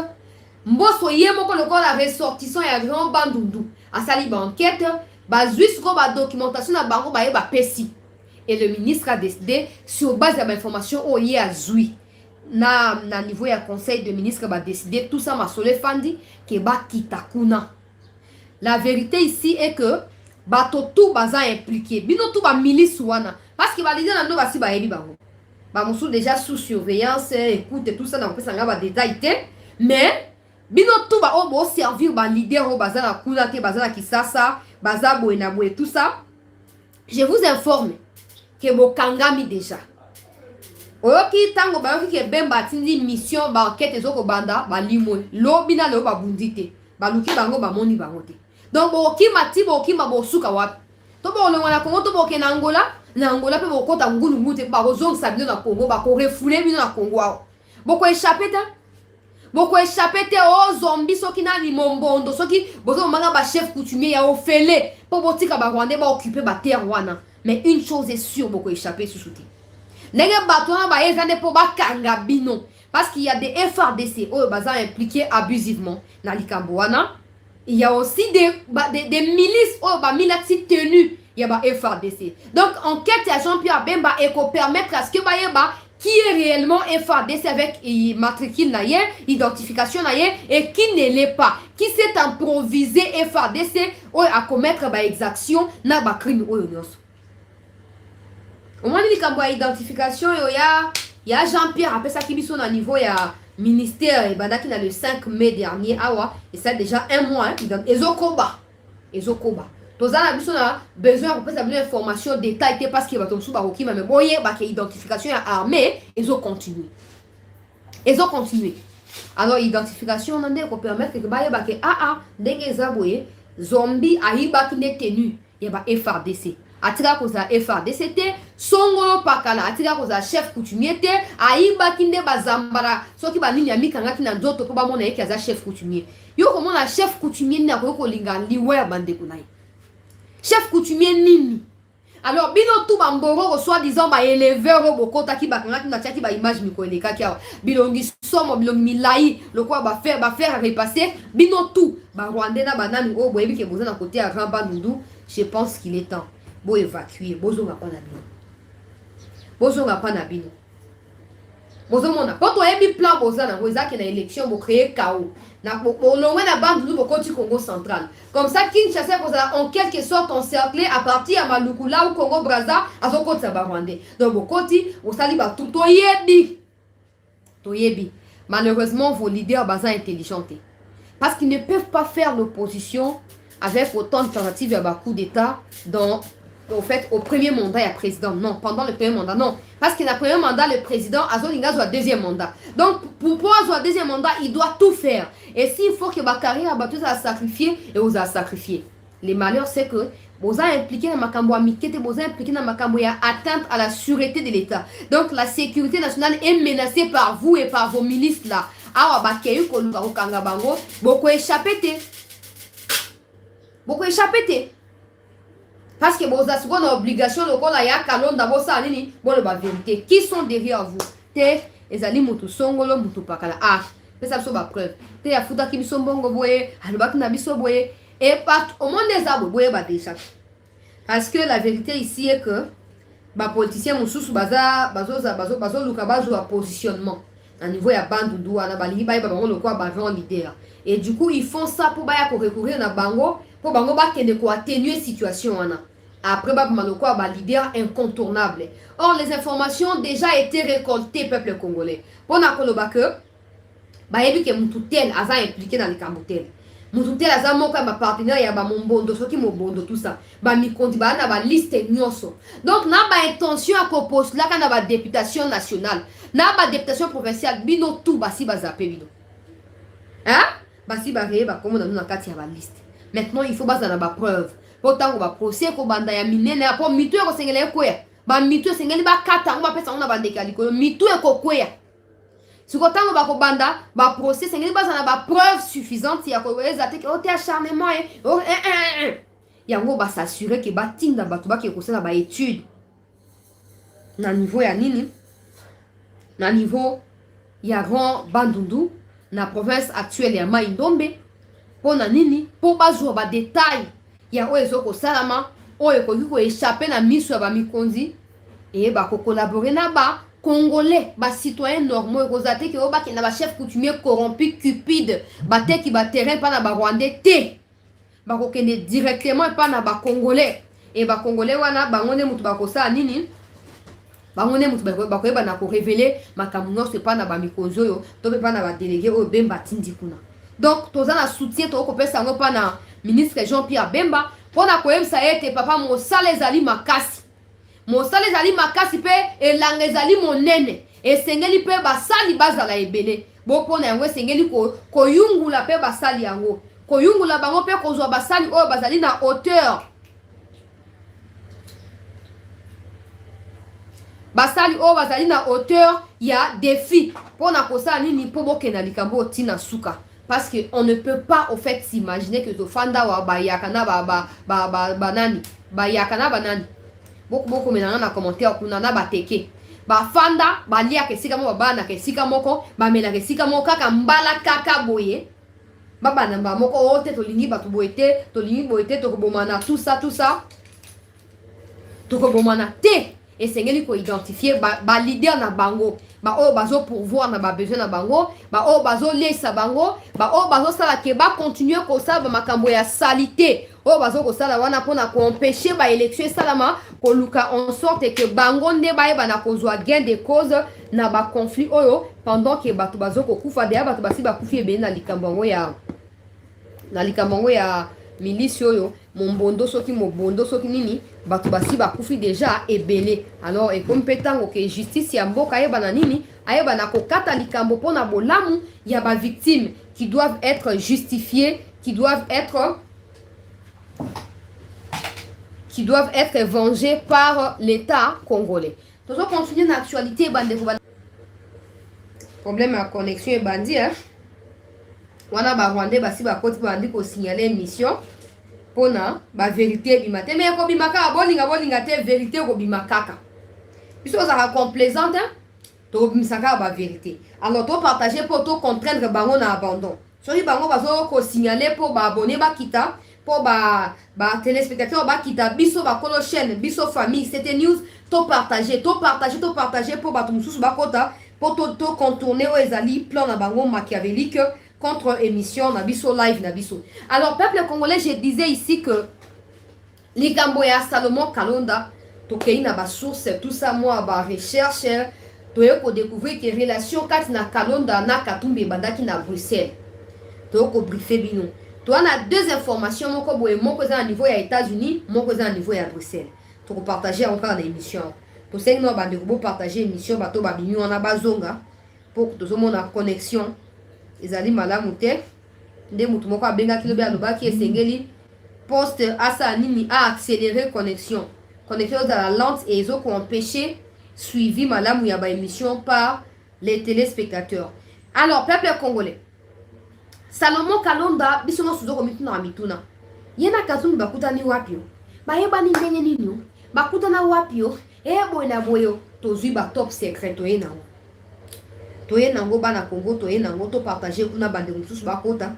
Mbosso ye moko lokola ressortissant ya grand bandundu asali banquette bazui ko ba documentation na bango ba yeba pesi et le ministre a décidé sur base de l'information o ye azui na niveau ya conseil de ministre ba décider tout ça masole fandi ke ba kitakuna. La vérité ici est que bato tout baza impliqué bino tout ba milice wana parce que ba leader na no basi ba yebi bango ba musu déjà sous surveillance écoute tout ça na pesa nga ba détail mais bino tout ba o servir ba leader o baza na kuna te baza na Kisasa baza boye na boye tout ça. Je vous informe que bokangami déjà oyoki tango bayoki ke bemba tindi mission ba enquête ezoko banda ba limwe lobi na lo ba bundite ba luki bango ba moni bango te. Donc bokima ti bokima bosuka wapi to bolonga na Congo to boke na Angola pe bokota ngulu ngute ba kozongisa bino na Congo ba ko refoule bino na Congo boko échapper ta boko échapper te o zombie soki na limombondo soki bozo manga ba chef coutumier ya ofele po botika ba Rwandais ba occuper ba terre wana. Mais une chose est sûre boko échapper sous souti nenge bato na ba ezane po ba kanga bino parce qu'il y a des FRDC o baza impliqués abusivement na likambo wana. Il y a aussi des milices o ba milati tenus ya ba FRDC. Donc enquête à Jean-Pierre Bemba et ko permettre à ce que ba yeba qui est réellement FRDC avec matricule naïe, identification naïe et qui ne l'est pas, qui s'est improvisé FRDC ou à commettre ba exaction na ba crime ou nyos. Au moins il y a identification il y a Jean-Pierre après ça qui biso na niveau ya ministère et bandaki na le 5 mai dernier awa et ça déjà un mois ezokoba tozana biso na besoin pour ça besoin information détail parce que bato msuba kokima mais boye ba ke identification ya armée ezo continuer alors identification on a ko permettre que ba ke ndenge za boye zombie ahiba ki ne tenu ya ba FRDC atira ko za FRDC te songolo pakala atira ko za chef coutumier te ahiba ki nde bazambara soki ba nini amikanga ki na nzoto ko ba mona yeke za chef coutumier yo ko mona chef coutumier na ko linga liwe ya bande kunai chef coutumier nini. Alors bino tout bamboro soit disant ba éleveur bokota ki bakanga ki na tiaki ba image miko eleka ki bilongi somo bilongi milai lokwa ba faire repasser bino tout ba Rwandais na banani o boyebi ke boza na côté ya Ramba Nundu. Je pense qu'il est temps bo évacuer bozonga pa na bino bozomona poto yebi plan boza na ezaki na élection bo créer chaos na bolongwe na bandu bo koti Congo central comme ça Kinshasa kozala en quelque sorte encerclé à partir ya Maluku là ou Congo Brazza azokotisa ba Rwandais. Donc bo koti osali ba tout toyebi malheureusement vos leaders baza intelligents parce qu'ils ne peuvent pas faire l'opposition avec autant de tentatives à coup d'état dans au fait, au premier mandat, il y a président. Non, pendant le premier mandat, non. Parce que dans le premier mandat, le président a un deuxième mandat. Donc, pour pouvoir avoir un deuxième mandat, il doit tout faire. Et s'il faut que ma carrière a sacrifié, et vous a sacrifié. Les malheurs, c'est que vous avez impliqué dans ma cambo amitié, vous avez impliqué dans ma cambo atteinte à la sûreté de l'État. Donc, la sécurité nationale est menacée par vous et par vos milices là. Ah, beaucoup échappé. Beaucoup échappé. Parce que vous avez une obligation de la vérité. Qui sont derrière vous? Ezali mutu songolo mutu pakala. Ah, c'est ça la preuve. Te ya futa ki biso mbongo boye, alobaki na biso boye. Et partout au monde des arbres boye ba déjà. Parce que la vérité ici est que ba politicien mususu bazo luka bazo a positionnement. À niveau ya bandundu ana balingi ba bango le quoi ba grand leader. Et du coup, ils font ça pour ba ya recourir na bango, pour bango ba kende ko atténuer situation ana. Après, quoi, leader incontournable. Or, les informations ont déjà été récoltées, peuple congolais. Pour nous que que Moutoutel a impliqué dans les Camboutels. Moutoutel a mon partenaire, il y a mon bondo, ce qui mon bondo, tout ça. Mi compte, na liste nyoso. Donc, n'a pas intention à proposer là quand on a députation nationale, n'a pas députation provinciale, bino tout basi bazapé bino. Hein? Basi baré, comme on a dans la liste. Maintenant, il faut baser dans la preuve. Pourtant, on va procès ko banda ya minene apo mitu ko sengele ko ya ba mitu sengeli ba kata ko ba pesa on ba ndekali ko mitu ko ya si ko tango ba ko banda ba procès sengeli ba na ba preuve suffisante ya ko weza te o te acharnement ya ngo ba s'assurer que ba tinda ba to ba ke ko sala ba étude na niveau ya nini na niveau ya grand bandundu na province actuelle ya Mai-Ndombe pour na nini pour ba jouer ba détail ya oyo ko salama oyo ko échapper na miso ba mikonzi et ba ko collaborer na ba congolais ba citoyens normaux ko zate ke ba ki na ba chef coutumier corrompu cupide ba te ki ba terrain pa na ba rwandais te ba ko kende directement pa na ba congolais et ba congolais wana ba ngone mutu ba ko sa nini ba ngone mutu ba ko ba na ko révéler makamuno se pa na ba mikonzi oyo to pe pa na ba délégué oyo bemba tindi kuna. Donc toza na soutien to ko pesa ngo pa na ministre Jean-Pierre Bemba pour na koyebisa ete papa mosala ezali makasi pe elanga ezali monene esengeli pe basali bazala ebele bo pona yango esengeli koyungula pe basali yango koyungula bango pe kozwa basali oyo bazali na hauteur basali oyo bazali na hauteur ya défi pona kosala nini po bokenda likambo tina suka. Parce qu'on ne peut pas au fait s'imaginer que Zofanda wa bayakana banani bayakana banani beaucoup maintenant na commentaire kuna na bateke ba fanda balia ke sika mo bana ke sika moko ba mela ke sika moko kaka mbala kaka boye baba na moko ote to lingi batu boete to lingi boete to bomana tout ça to bomana te et sengeli ko identifier ba leader na bango ba o bazo pourvoir na ba besoin na bango ba o bazo lesa bango ba o bazo sala ke ba continuer ko sala makambo ya salité o bazo ko sala wana pona ko empêcher ba élection salama ko luka en sorte que bango nde ba eba na kozwa gain de cause na ba conflit oyo pendant que bato bazo ko kufa de bato basi ba kufi ebe na likambo ya milice oyo mon soki nini bato basi bakufi déjà ebele. Alors et comme petango que justice ya mboka ayeba na nini ayeba na kokata likambo pona bolamu ya ba victimes qui doivent être justifiées, qui doivent être vengées par l'État congolais. Toujours continuer l'actualité bande problème à connexion et bandi wana ba Rwandais basi ba koti bandi ko signaler mission pona ba vérité bimate mais ko bimaka bolinga te vérité ko bimakaka biso za complaisante to bimisaka ba vérité alors to partager pour to contraindre bango na abandon sori bango bazo ko signaler pour ba abonné ba kita pour ba téléspectateurs ba kita biso ba kolo chaîne biso famille c'était news to partager pour ba tumususu ba kota pour to contourner o ezali plan na bango machiavélique contre émission Nabiso live Nabiso. Alors peuple congolais, je disais ici que les Gamboya Salomon Kalonda, tokei na ba source tout ça moi ba recherche, toye ko découvrir que relation kat na Kalonda na Katumbi bandaki na Bruxelles. Toye ko briefer bino. To na deux informations moko boye moko za niveau ya États-Unis, moko za niveau ya Bruxelles. to partager encore na émission to seng no ba de ko partager émission ba to ba bimi wana bazonga pour to zo mona connexion ezali malamu te nde mutu moko abenga kilo be alobaki esengeli poste asa nini a accélérer connexion à la lente et ils ont empêché suivi malamu ya ba émission par les téléspectateurs. Alors peuple congolais, Salomon Kalonda biso no suzo komituna mituna yena kazungu bakutani wapi yo bayeba ni ndenge nini yo bakutana wapi yo boy na boyo tozwi ba top secret toye nango bana Congo toye nango to partager kuna bande mususu bakota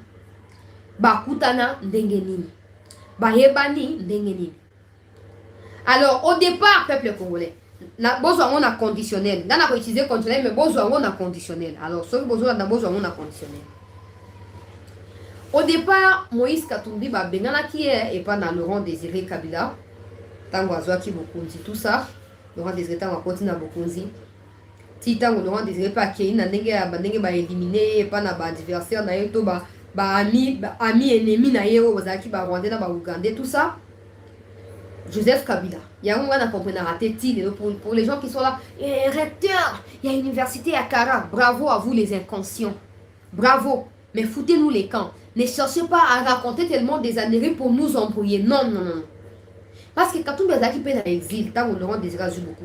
bakutana ndenge nini bayebani ndenge nini. Alors au départ peuple congolais na besoin on a conditionnel dans na utiliser conditionnel mais besoin on a conditionnel. Alors ce besoin na besoin on a conditionnel. Au départ Moïse Katumbi ba bengana qui est pas dans Laurent Désiré Kabila tango azwaki bokonzi tout ça Laurent Désiré tango continue na bokonzi ti tango Laurent Désiré pas ki na ndenge ba éliminer pas na ba adversaire na yeto ba ami ennemi na ye ozaki ba Rwandais na ba Ougandais tout ça. Joseph Kabila, il y a un moment qu'on a raté pour les gens qui sont là. Recteur, il y a une université à Kara. Bravo à vous les inconscients. Bravo. Mais foutez-nous les camps. Ne cherchez pas à raconter tellement des années pour nous embrouiller. Non, non, non. Parce que quand on est qui dans l'exil, tant on Laurent Désiré beaucoup.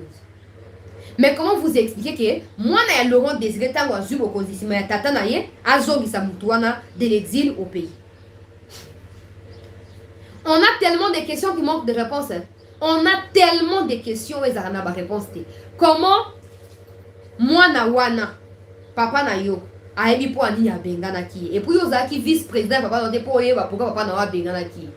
Mais comment vous expliquer que moi, Laurent Désiré, tant on beaucoup, mais tata naye, azogi sa mutuana de l'exil au pays. On a tellement de questions qui manquent de réponses. On a tellement de questions et ça n'a pas réponse. Comment moi na wana papa na yo ayebi po ani ya bengana ki et puis ozaki vice président papa na te po yeba pourquoi papa na wa bengana ki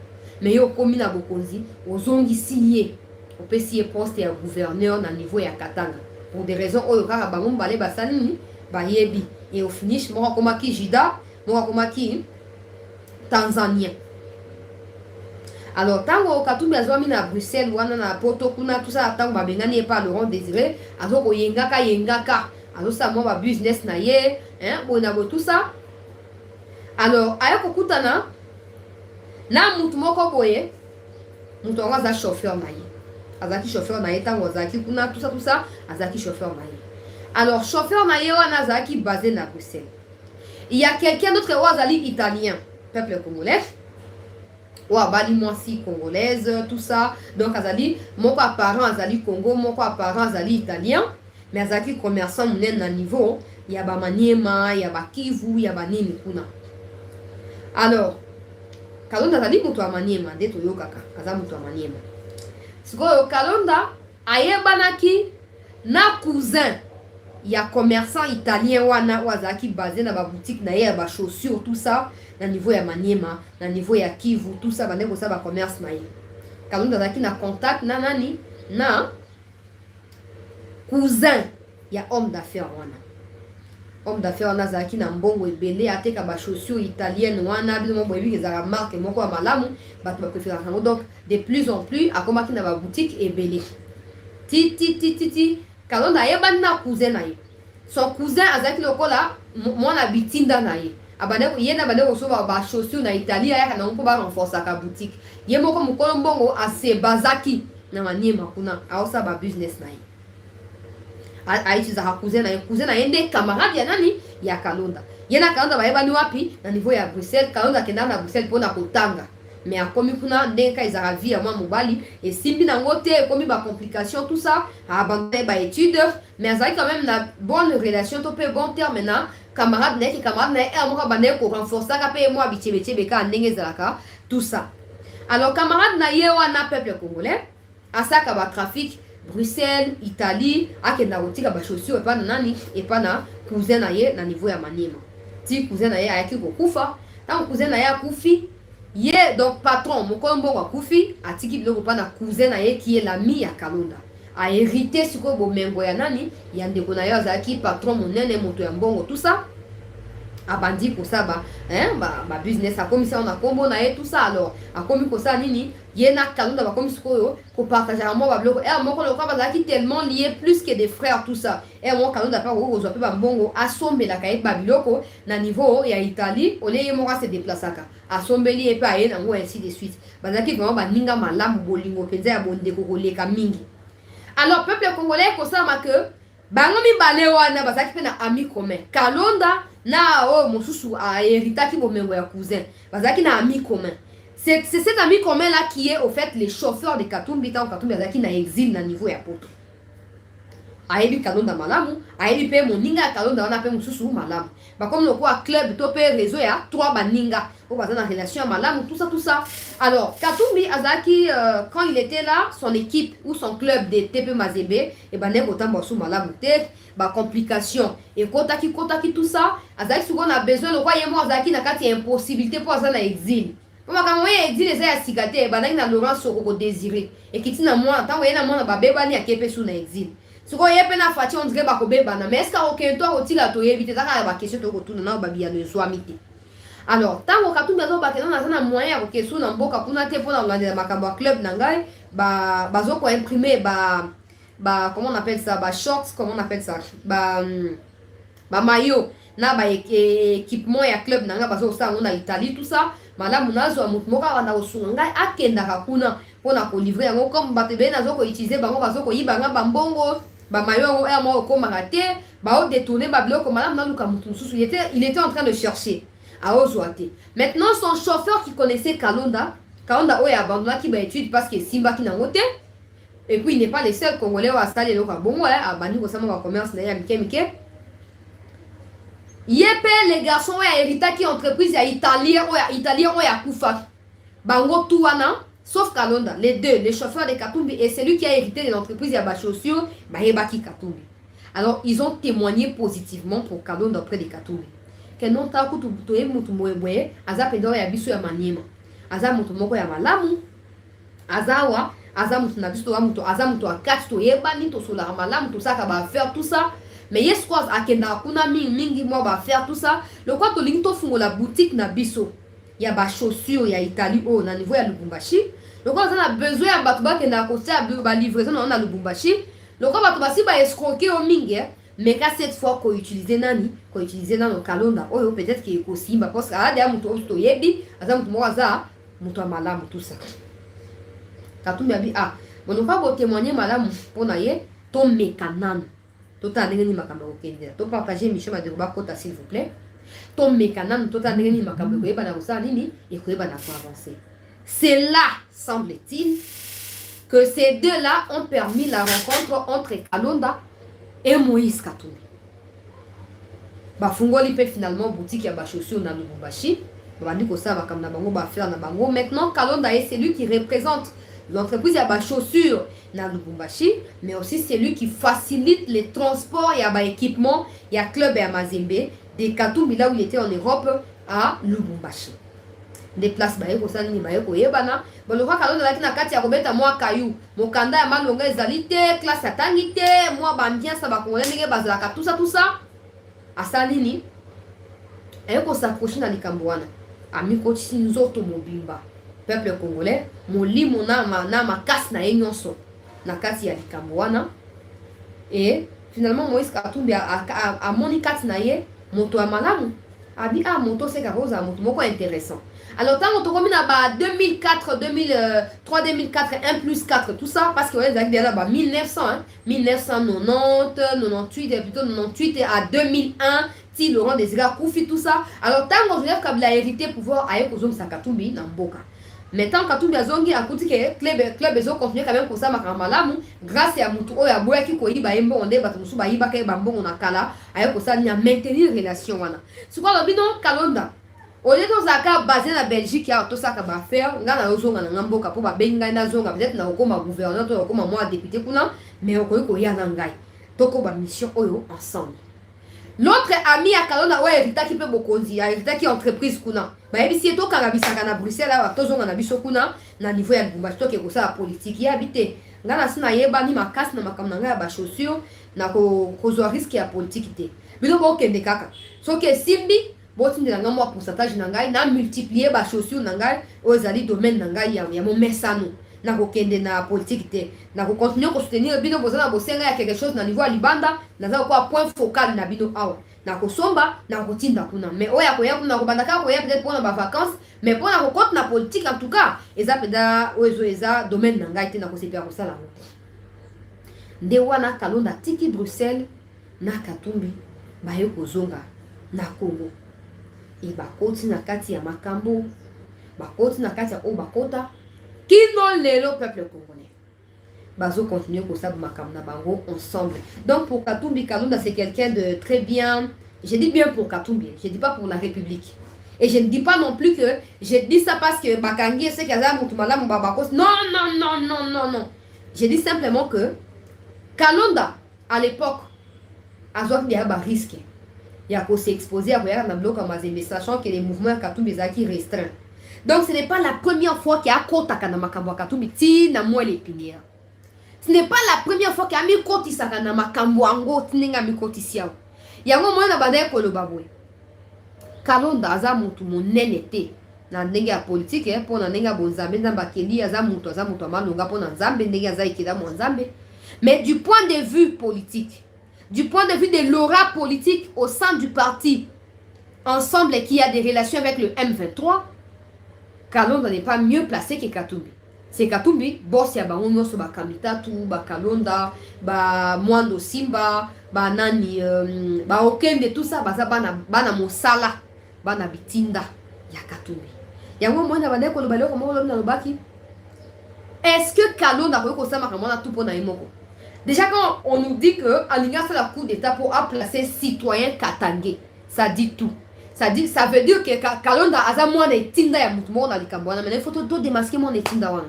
mais yo komi na bokonzi ozongi siye opesi poste ya gouverneur na niveau ya Katanga pour des raisons oyo kaka bango mbale basani bayebi et au finish mo komaki Jida mo komaki Tanzanien. Alors tango Katumbi azwami na Bruxelles wana na poto kuna tout ça tango babengani pa Laurent Désiré azoko yengaka azo sa mo ba business na ye bona bo tout ça. Alors ayako kutana na mutu moko boye mutu ngaza chauffeur na ye azaki chauffeur na ye tango azaki kuna tout ça azaki chauffeur na ye. Alors chauffeur na ye wana azaki basé na Bruxelles. Il y a quelqu'un d'autre azali italien peuple congolais bali mwasi congolaise tout ça donc azali moko apparent azali Congo moko apparent azali italien mais azali commerçant munene na niveau ya ba Maniema ya ba Kivu ya ba nini kuna. Alors Kalonda azali mutu wa Maniema nde toyokaka aza mutu wa Maniema sikoyo Kalonda ayebanaki na cousin ya commerçant italien wana wazaki basé na ba boutique na ye ba chaussures tout ça na niveau ya Maniema na niveau ya Kivu tout ça bande ko ça ba commerce na ye. Kalonda zaki na contact na nani na cousin ya homme d'affaires wana. Homme d'affaires wana zaki na mbongo ebele ateka ba chaussures italiennes wana bino boyebi ke za marque moko ya malamu bato ba préférer nango donc de plus en plus akomaki na ba boutique ebele. Ti Kalonda yebani na cousin na ye. Son cousin azaki lokola mwana bitinda na ye. Abane yena bane ko so ba chaussures na Italie ya na ko ba renforcer ka boutique. Ye moko mukolo mbongo ase bazaki na Maniema kuna aosa ba business na ye. Aichi za cousin na ye nde camarade ya nani ya Kalonda. Yena Kalonda ba yebani wapi na niveau ya Bruxelles. Kalonda kenda na Bruxelles pona kotanga. Mais a komi kuna ndenka izara vie ya mwa mobali et simbi na ngote komi ba complication tout ça a abandonné ba études mais azali quand même na bonne relation to pe bon terme na camarade na mo bande ko renforcer ka pe mo bichebe ka ndenge zalaka tout ça. Alors camarade na ye wana peuple congolais asaka ba trafic Bruxelles Italie akenda kotika ba chaussures et pas na nani et pas na cousin na ye na niveau ya Maniema ti cousin na ye ayaki kokufa tant cousin na ye akufi. Ye donc patron mokombo wa kufi atiki biloko pa na cousin na ye qui est l'ami ya Kalonda a hérité siko bomengo ya nani ya ndeko na yo azaki patron monene moto ya mbongo tout ça. abandi pour ça business a comme ça on a combo na et tout ça alors a comme ça nini yena kalunda ba comme sikoyo ko partager moi ba bloko et moi ko le kwa ba tellement lié plus que des frères tout ça et moi kalunda pas ko zo pe ba mbongo asombe la kai ba biloko na niveau ya Italie ole ye mo se déplaçaka asombeli et pa yena ngo ainsi de suite bazaki vraiment ba ninga malamu bolingo penza ya bonde ko leka mingi. Alors peuple congolais ko ça ma que bango mibale wana bazaki pe na ami commun kalonda na mosusu a héritaki bomengo ya cousin bazaki na ami commun. C'est cet ami commun là qui est au fait les chauffeurs de Katumbi tant Katumbi bazaki na exil na niveau ya poto ayebi kalonda malamu ayebi pe moninga kalonda wana pe mosusu malamu comme le quoi club to pe réseau ya trois baninga o bazana relation malamu tout ça. Alors Katumbi azaki quand il était là son équipe ou son club de TP Mazembe et banek otamba sou malamu te complication et kotaki tout ça azaki souvent a besoin le quoi yemo azaki na kati impossibilité pour azana exil pour makambo ya exil eza ya sikate banaki na Laurent Sokoko désiré et kitina moi tant oyena mona babebani akepe sou na exil siko yepe na fati on dirait bakobebana mais est-ce que toi otila to éviter ça ba question to kotuna na babia no zwamite. Alors tango Katumbi azo bakena na sana moyen ya question na mboka kuna te pona ngande makambo club na ngai bazo ko imprimer comment on appelle ça shorts comment on appelle ça maillot na équipement ya club na ngai bazo ça on a Italie tout ça malamu nazo mutu moka wana osunga ngai akenda kakuna pona ko livrer yango comme batebe nazo ko utiliser bango bazo ko yiba nga bambongo maillot ya mo ko marate o détourner biloko malamu na luka mutu mususu il était en train de chercher à Ozoate. Maintenant son chauffeur qui connaissait Kalonda oya abandonna qui étude parce que Simba qui n'a moté et puis il n'est pas le seul Congolais à installer le bongo abandi ko sama commerce na ya mike yepe les garçons ya hérita qui entreprise ya italien oya kufa bango tuana sauf Kalonda les deux les chauffeurs de Katumbi et celui qui a hérité de l'entreprise ya chaussures yebaki Katumbi. Alors ils ont témoigné positivement pour Kalonda auprès de Katumbi que non ta kutu toye mutu moyeboye aza pedo ya biso ya maniema aza mutu moko ya malamu aza mutu na biso mutu aza mutu akati toyebani tosola malamu tosaka ba faire tout ça mais yes quoi akenda kuna mingi moi ba faire tout ça le quoi to lingi to fungola boutique na biso ya ba chaussures ya Italie na niveau ya Lubumbashi le quoi on a besoin ya batu ba kenda ko sa ba livraison na Lubumbashi le quoi batu ba si ba escroquer au mingi mais qu'à cette fois qu'on utilisait nani qu'on utilisait dans le Kalonda peut-être qu'il est aussi parce que a des mutu to yebi aza mutu mo aza mutu malamu tout ça Katumbi abi bon pas témoigner malamu pona ye to mekanano to ta ndenge ni makambo okendela to partager mission de ba kota s'il vous plaît to mekanano to ta ndenge ni makambo ko yeba na usala nini et ko yeba na pour avancer. C'est là semble-t-il que ces deux-là ont permis la rencontre entre Kalonda et Moïse Katumbi. Bafungoli pe finalement boutique ya chaussures na Lubumbashi. Bandi ko ça comme na bango ba faire na bango. Maintenant Kalonda est celui qui représente l'entreprise ya chaussures na Lubumbashi, mais aussi c'est lui qui facilite les transports ya équipement ya club ya Mazembe de Katumbi là où il était en Europe à Lubumbashi. Des places ko ça ni ko yebana le roi Kalonda la na kati ya kobeta moi kayu mokanda ya malonga ezali te classe atangi te moi bambiance ba kongolais ndenge bazalaka tout ça asali ni ko s'approcher na likambo wana ami ko nzoto mobimba peuple congolais molimo na makasi na ye nyonso na kati ya likambo wana et finalement Moïse Katumbi a moni kati na ye moto ya malamu abi moto c'est karoza moto moko intéressant. Alors tant on tombe na 2004 2003 2004 1 plus 4 tout ça parce que ouais ça déjà 1900 1990 98 et plutôt 98 à 2001 si Laurent Désiré Koufi tout ça. Alors tant on veut Kabila hérité pouvoir aille ko zone sa Katumbi na mboka. Mais tant Katumbi azongi akuti ke club ezo continuer quand même ko sa makamalamu grâce à mutu oya boya ki ko yiba yembo onde batu musu ba yiba ke bambongo na kala aille ko sa nya maintenir relation wana. C'est quoi le bino Kalonda au lieu de zaka basé na Belgique ya to saka ba faire ngana ozonga na ngamboka po ba benga na zonga peut-être na okoma gouverneur to okoma moi député kuna mais ko ya na ngai toko ba mission oyo ensemble. L'autre ami à Kalonda oya hérita qui peut bokonzi ya hérita qui entreprise kuna ba ebisi to kanga bisaka na Bruxelles la to zonga na biso kuna na niveau ya Lubumbashi to ke ko sa politique ya habité ngana sina yeba ni makasi na makamna ngai ba chaussures na ko zo risque ya politique te bino bo kende kaka so ke simbi botindela nga mwa pourcentage na ngai na multiplier ba chaussure na ngai oyo ezali domaine na ngai ya momesano nakokende na politique te nakocontinue kosoutenir bino boza na bosenga ya quelque chose na niveau ya libanda naza kokoa point focal na bino awa nakosomba nakotinda kuna mais oyo akoya kuna nakobanda kaka koya peut-être mpona bavacances mais mpona kokota na politique en tout cas eza mpenza oyo eza domaine na ngai te nakosepela kosala yango te nde wana Kalonda atiki Bruxelles na Katumbi baye kozonga na Congo e bakoti na kati ya makambo bakoti na kati ya oyo bakota kino lelo peuple congolais bazo continuer kosaba makambo na bango ensemble. Donc pour Katumbi, Kalonda c'est quelqu'un de très bien, je dis bien pour Katumbi, je dis pas pour la République. Et je ne dis pas non plus que je dis ça parce que Bakangi c'est kaza mutumala mbabakos. Non non non non non non. Je dis simplement que Kalonda à l'époque a il y a un risque. Il y a qu'on s'est exposé à regarder dans le bloc en Mazembe, sachant que les mouvements Katumbi sont restreints. Donc ce n'est pas la première fois qu'il y a Kota Kanamakambo Katumbi ti na moi les pinières. Ce n'est pas la première fois qu'il y a mis Koti Sakanamakambou Ango Tinenga Mikoti Siao. Il y a un moment où il y a Kolobaboué. Kalonda aza mutu monene te na ndenge ya politique pour na ndenge ya bonzambe na bakeli aza mutu amalonga pour na nzambe ndenge aza ikeda mo nzambe. Mais du point de vue politique, du point de vue de l'aura politique au sein du parti ensemble qui a des relations avec le M23, Kalonda n'est pas mieux placé que Katumbi. C'est Katumbi, boss ya bango nyonso ba Kamitatu, ba Kalonda, ba Mwando Simba, ba nani, ba Okende, tout ça, baza bana mosala, bana bitinda ya Katumbi. Yango mwana bande ko lobalo ko mo na lobaki. Est-ce que Kalonda ko ko sama kamona tout pona imoko? Déjà quand on nous dit que Alinga fait la coup d'état pour placer citoyen katangé, ça dit tout. Ça veut dire que Kalonda aza mwana etinda ya mutu mona likambwana, mais il faut tout démasquer mwana etinda wana.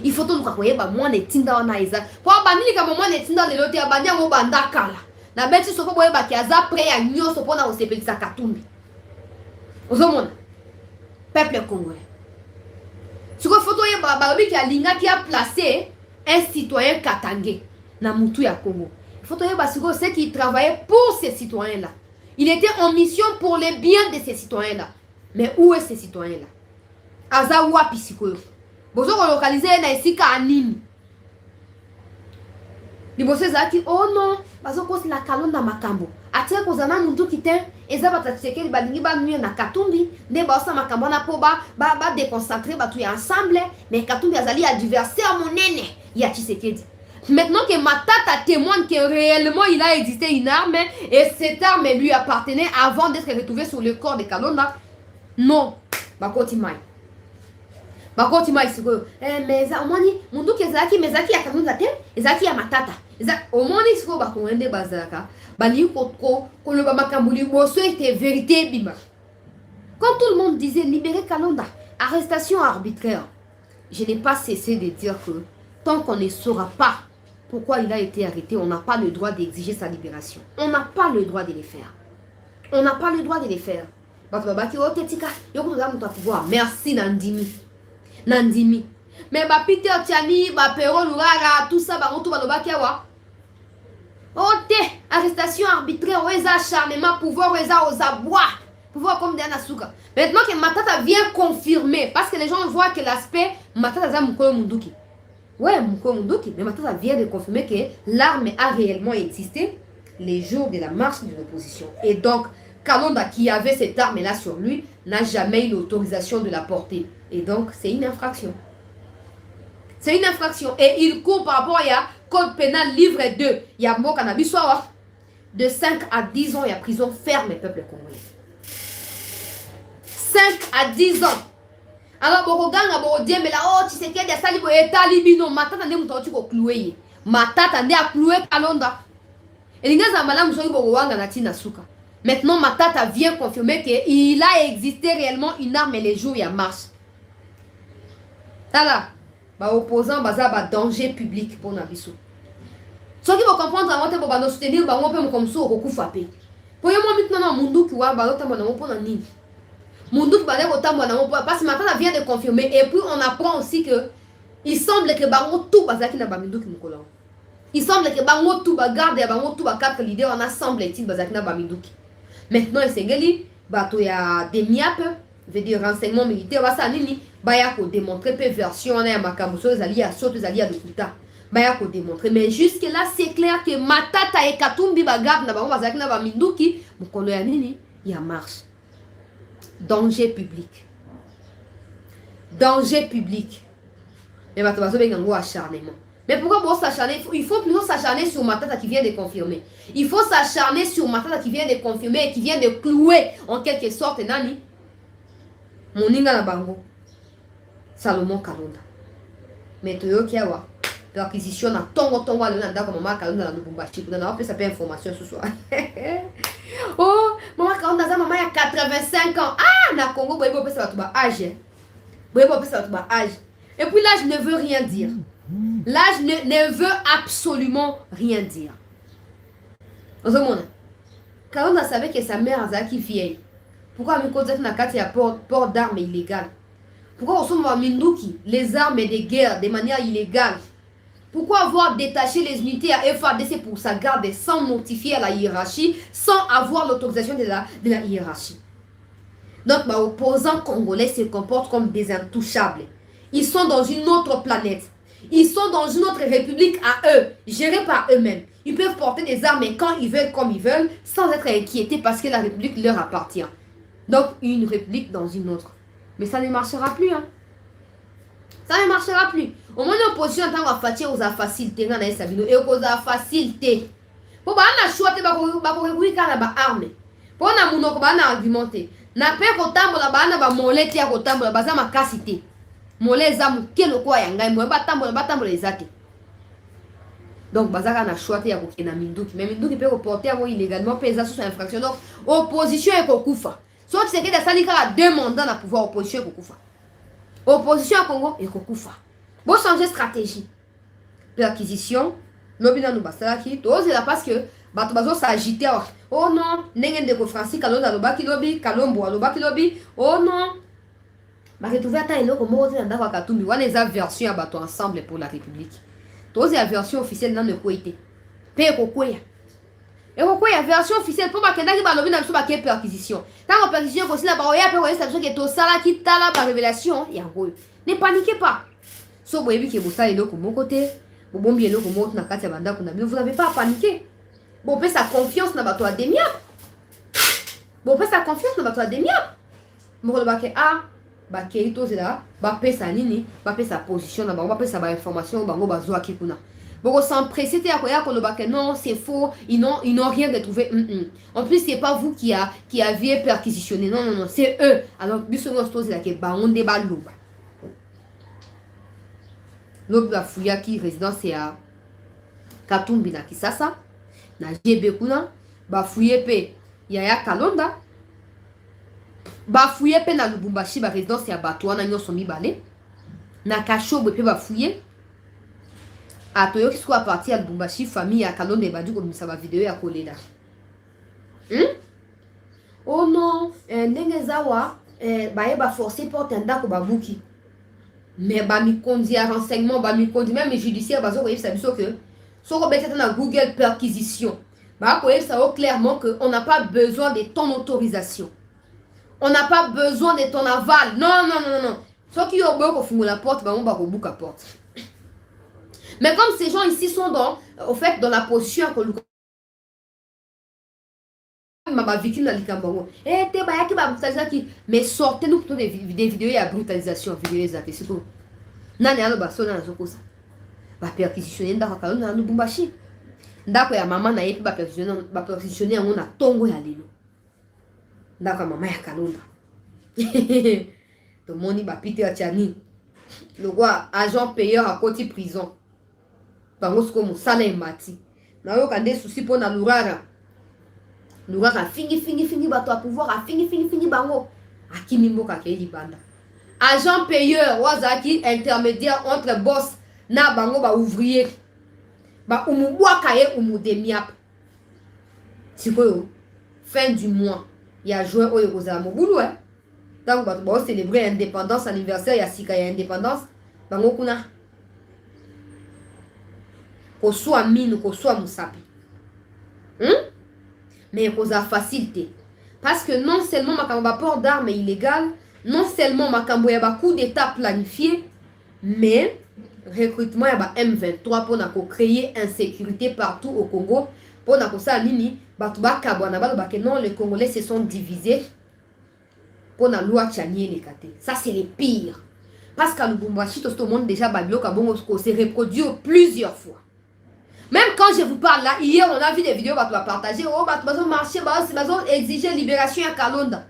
Il faut tout koyeba mwana etinda wana eza. Po bandili ka mwana etinda lelo te abandi yango banda kala. Na beti soko boyeba ki aza prêt ya nyoso pona osepelisa Katumbi. Ozomona peuple congolais. Siko photo yeba balobi ki alinga ki a placé un citoyen katangé na mutu ya Congo. Photo yeba siko c'est qui travaillait pour ces citoyens là. Il était en mission pour le bien de ces citoyens là. Mais où est ces citoyens là? Aza wapi sikoyo? Bozo ko localiser na esika anini. Liboso ezaki oh non, bazo kosi la Kalonda makambo. Atia kozana muntu kite eza batatsekeli balingi ba nuye na Katumbi, nde ba osa makambo na po ba déconcentrer batu ya ensemble, mais Katumbi azali adversaire monene ya Tshisekedi. Maintenant que Matata témoigne que réellement il a existé une arme et cette arme lui appartenait avant d'être retrouvée sur le corps de Kalonda, non, bakoti mai. Bakoti mai siko mais omoni mundu kezaki mezaki ya Kalonda te, ezaki ya Matata. Omoni siko bakonde bazaka, bali ko loba makambuli boso était vérité bima. Quand tout le monde disait libérer Kalonda, arrestation arbitraire, je n'ai pas cessé de dire que tant qu'on ne saura pas pourquoi il a été arrêté, on n'a pas le droit d'exiger sa libération. On n'a pas le droit de les faire. On n'a pas le droit de les faire. Merci Nandimi. Nandimi. Mais Peter Tiani, Pero Lurara, tout ça, tout va arrestation arbitraire, acharnement, pouvoir, aux abois. Pouvoir comme Diana Souka. Maintenant que Matata vient confirmer, parce que les gens voient que l'aspect Matata Zamukolo Munduki. Ouais, Munduki, mais Matata vient de confirmer que l'arme a réellement existé les jours de la marche de l'opposition. Et donc, Kalonda qui avait cette arme-là sur lui n'a jamais eu l'autorisation de la porter. Et donc, c'est une infraction. C'est une infraction. Et il court par rapport à Code pénal livre 2. Il y a mot cannabis de 5 à 10 ans, il y a prison ferme, peuple congolais. 5 à 10 ans. Alors, Boroganga, Borodie, mais là, oh, tu sais qu'il y a ça, Talibino, Matata ne mouton, tu vas clouer. Matata ne a cloué Kalonda. Et les gars, madame, vous Boroganga, Natina Souka. Maintenant, Matata vient confirmer qu'il a existé réellement une arme et les jours, il y a marche. Là, opposant, un danger public pour Nabiso. Ce qui va comprendre, c'est que nous soutenir, on peut comme ça, on peut frapper. Pour moi, maintenant, Mundu qui va, Mundu parce que Matata vient de confirmer. Et puis, on apprend aussi que il semble que tout bazaki na Bamindu qui nous il semble que tout garde et tout 4 leaders, on assemble et bazaki na Bamindu. Maintenant esengeli bato ya des miap veut dire renseignement militaire basa nini baya ko démontrer pe version na ya makambo so ezali ya soto ezali ya lokuta baya ko démontrer mais jusque là c'est clair que Matata et Katumbi bagarde na bango bazaki na ba minduki mokolo ya nini ya marche. Danger public. Danger public. Mais bato bazo benga ngo acharnement. Mais pourquoi bon s'acharner? Il faut plutôt s'acharner sur Matata qui vient de confirmer. Il faut s'acharner sur Matata qui vient de confirmer et qui vient de clouer en quelque sorte nani moninga na bango Salomon Kalonda. Mais toyoki awa perquisition na tongo alona ndako mama Kalonda na Lubumbashi kuna na wapi ça peut information ce soir. Oh mama Kalonda za mama ya 85 ans. Ah na Congo boyebo pesa batu ba âge. Boyebo pesa batu ba âge. Et puis l'âge ne veut rien dire. L'âge ne veut absolument rien dire. Kalonda savait que sa mère Azaki vieille. Pourquoi Mikouzet n'a qu'à un port d'armes illégales? Pourquoi on s'en Minduki les armes de guerre de manière illégale? Pourquoi avoir détaché les unités à FARDC pour sa garde sans notifier à la hiérarchie, sans avoir l'autorisation de la hiérarchie? Donc, les opposants congolais se comportent comme des intouchables. Ils sont dans une autre planète. Ils sont dans une autre république à eux, gérée par eux-mêmes. Ils peuvent porter des armes quand ils veulent, comme ils veulent, sans être inquiétés parce que la république leur appartient. Donc, une république dans une autre. Mais ça ne marchera plus. Hein. Ça ne marchera plus. Au moins, l'opposition en tant que aux facilité, et aux facilité. Pour que choix, tu vas arme. Pour que tu vas argumenter. Na pe kotambola bana ba moleti ya kotambola baza makasite. Mole zamu kelo kwa ya ngai mo batambola ezate. Donc bazaka na choix ya kokena minduki. Mais minduki peut reporter avo illégalement pesa sous infraction. Donc opposition e kokufa. Soit c'est que da salika a demandé na pouvoir opposition e kokufa. Opposition à Congo e kokufa. Bon changer stratégie. Perquisition, lobina no basalaki, to c'est là parce que bato bazo s'agiter. Oh non, ndenge ndeko Francis Kalonda lobaki lobi, Kalombo lobaki lobi. Oh non. Ba retrouver ata eloko moko te ndako Katumbi wana eza version ya bato ensemble pour la République. Tozi la version officielle na ne ko été. Pe ko koya. Et ko koya version officielle pour ba kenda ki ba lobi na biso ba ke perquisition. Tant que perquisition ko sila ba oya pe ko esa biso ke to sala ki tala ba révélation ya ngoyo. Ne paniquez pas. So boyebi ke bosa eloko moko te, bo bombi eloko moko na kati ya bandako na bino, vous n'avez pas à paniquer. Bon, peut sa confiance na bato ademia. Bon, peut sa confiance na bato ademia. Mon le baké a baké ito zela, ba pe sa nini, ba pe sa position na bango, ba pe sa ba information bango bazo akikuna. Bon, s'empresser à quoi qu'on le baké non, c'est faux, ils n'ont rien de trouvé. En plus, c'est pas vous qui aviez perquisitionné. Non, c'est eux. Alors, biso sto zela ke ba on débat loba. Loba Fuyaki résidence c'est à Katumbi na Kisasa. Na jebe kuna bafouye pe Yaya Kalonda bafouye pe na Lubumbashi ba résidence ya bato wana nyonso mibale na Kashobwe pe bafouye atoyo kisiko a partir ya Lubumbashi famille ya Kalonda ebadi komisa ba video ya kolela. Oh non, ndenge zawa baye ba forcer porte ndako babuki. Mais ba mi kondi ya renseignement ba mi kondi même judiciaire bazo koyeba biso que si on met dans Google perquisition, bah, ça voit clairement qu'on n'a pas besoin de ton autorisation. On n'a pas besoin de ton aval. Non. Ceux qui ont besoin de la porte, bah, on va boucler la porte. Mais comme ces gens ici sont dans la position que ma victime dans l'Ikambango. Mais sortez-nous plutôt des vidéos à brutalisation. C'est tout. Ba perquisitionner ndako Kalonda na Lubumbashi. Ndako ya mama na yepi ba perquisitionner yango na tongo ya lelo. Ndako ya mama ya Kalonda. To moni ba Peter Tchani. Le roi agent payeur à côté prison. Bango sko musala emati. Na yo kande souci pona lurara. Lurara fingi bato a pouvoir a fingi bango. Akimi mboka ke libanda. Agent payeur wazaki intermédiaire entre boss na bango ba ouvrier ba umubwaka ye umudemiap sikoyo fin du mois ya juin oyo kozala mobulu tant ba ba célébrer indépendance anniversaire ya sika ya indépendance bango kuna ko soit mine ko soit musapi mais koza facilité Parce que non seulement ma port d'armes est illégal, non seulement ma y a coup d'état planifié, mais recrutement y a M23 pour créer insécurité partout au Congo. Pour ça, nini, non, les Congolais se sont divisés pour la loi Tchani les Kate. Ça, c'est les pires. Parce qu'à Lubumbashi, tout le monde déjà Babilo Kabongo s'est reproduit plusieurs fois. Même quand je vous parle là, hier on a vu des vidéos, on va partager, oh, on va marcher, on va exiger libération à Kalonda.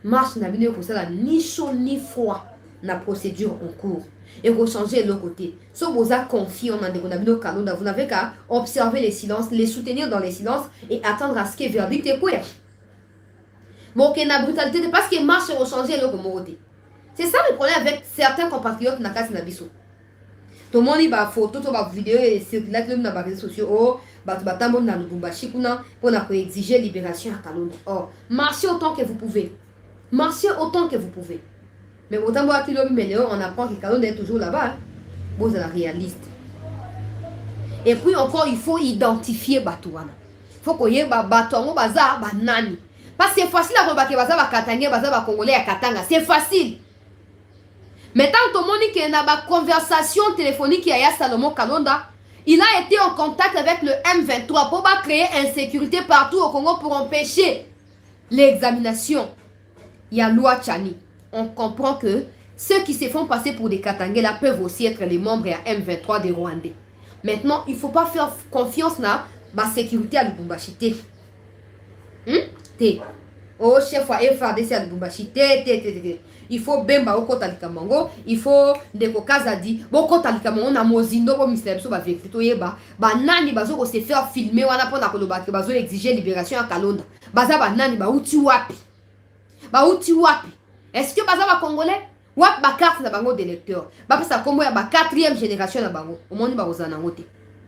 Marche n'a bien pour ça, ni chaud ni froid, la procédure en cours. Et vous changez de l'autre côté. Si vous avez confiance en Kalonda, vous n'avez qu'à observer les silences, les soutenir dans les silences et attendre à ce que le verdict est quoi. Bon, qu'il y a une brutalité, parce que marche et changer de l'autre côté. C'est ça le problème avec certains compatriotes qui n'ont pas biso. Tout le monde a photo, tout le vidéo et circule sur les réseaux sociaux. Oh, batambo na Lubumbashi pour exiger libération à Kalonda. Oh, marchez autant que vous pouvez. Marchez autant que vous pouvez. Mais autant qu'il on apprend que Kalonda est toujours là-bas. Bon, c'est la réaliste. Et puis encore, il faut identifier Batouana. Il faut qu'on y ait Batouana, Baza, Banani. Parce que c'est facile à remarquer Baza, Katanga, Baza, Congolais à Katanga. C'est facile. Mais tant que Monique y a une conversation téléphonique qui a Salomon Kalonda, il a été en contact avec le M23 pour créer insécurité partout au Congo pour empêcher l'examination. Il y a loi Tchani. On comprend que ceux qui se font passer pour des Katangais là peuvent aussi être les membres à M23 des Rwandais. Maintenant, il ne faut pas faire confiance dans la sécurité à Lubumbashi. Oh, chef FARDC à Lubumbashi. Il faut bemba au kota likamango, il faut ndeko kazadi bo kota likamango na mozindo bo ministère so ba vekito yeba ba nani bazo ko se faire filmer wana pona ko loba ke bazo exiger libération à Kalonda baza ba nani ba uti wapi est-ce que baza ba congolais wapi ba carte na bango d'électeur ba pesa kombo ya ba 4e génération na bango au monde ba kozana ngote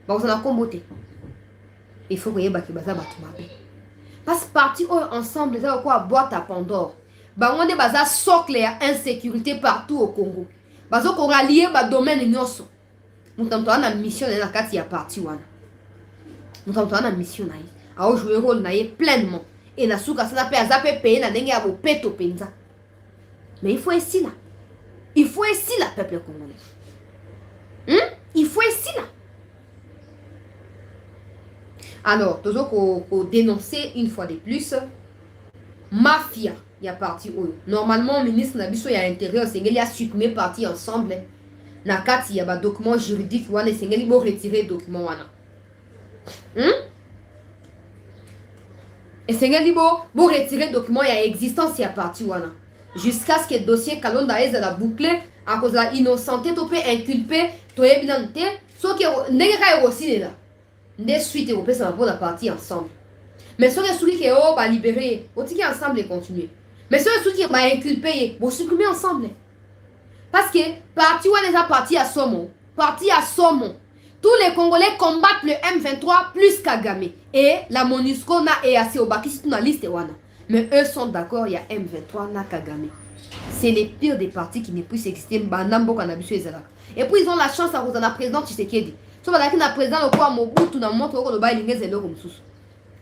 ba kozana kombo te il faut yeba ke baza ba tumabe parce parti ensemble ça quoi boîte à Pandore. Bangonde baza socle ya insécurité partout au Congo. Bazo ko rallier ba domaine nyonso. Mutamto ana mission na kati ya parti wana. Mutamto ana mission na yi. A jouer rôle na yi pleinement. Et na suka sana pe azape payer na ndenge ya bo peto penza. Mais il faut ici là. Il faut ici là peuple congolais. Il faut ici là. Alors, toujours qu'on dénoncer une fois de plus mafia. Il y a parti où normalement le ministre Nabiso il y a intérieur c'est qu'il y a supprimé parti ensemble na kati il y a des documents juridiques wana c'est qu'il faut retirer documents wana et c'est qu'il faut retirer documents il y a existence il y a parti wana jusqu'à ce que le dossier Kalonda ait la bouclé à cause de l'innocenté tu peux inculper tu es bien ce qui n'est aussi là des suites européennes ça va pour la partie ensemble mais ce qui est qui est libéré on dit ensemble et continuer. Mais ceux qui m'a inculpé, vous supprimez ensemble. Parce que parti où on est parti à Somo, tous les Congolais combattent le M23 plus Kagame. Et la MONUSCO na EAC au Baki, c'est une liste wana. Mais eux sont d'accord, il y a M23 na Kagame. C'est les pires des partis qui ne puissent exister. Et puis ils ont la chance à vous en président Tshisekedi. Si vous avez un président le quoi Mobutu na montre que le bail l'ingé zélo comme sous.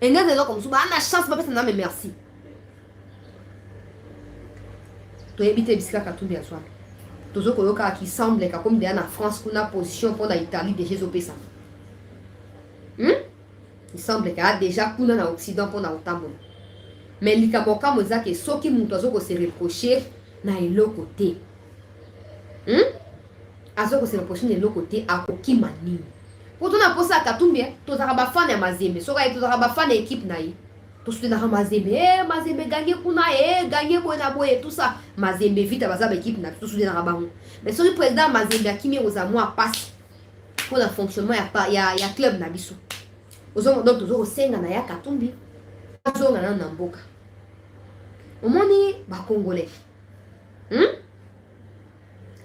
Ingé zélo comme sous, on a la chance pas faire ça mais merci. To éviter bisika katumbi ya swami tozo koyoka qui semble comme de na France qu'on a position pour la Italie de Jésus pesa il semble qu'il a déjà kuna na Occident pour na otambo mais likaboka moza ke soki mutu azoko se reprocher na eloko te azoko se reprocher na eloko te akoki manini pour tona posa katumbi to zaka ba fan ya mazembe soka to zaka ba fan ya équipe na yi. Tout ce qui est Mazembe, Mazembe gagné kuna, gagné boye tout ça. Mazembe vite à l'équipe n'a tout soudain à Baron. Mais sur le président Mazembe qui met aux amours passe pour le fonctionnement il y a club Nabiso. Aux hommes donc toujours au sein na ya Katumbi. Zo na Namboka. Au moni ba congolais.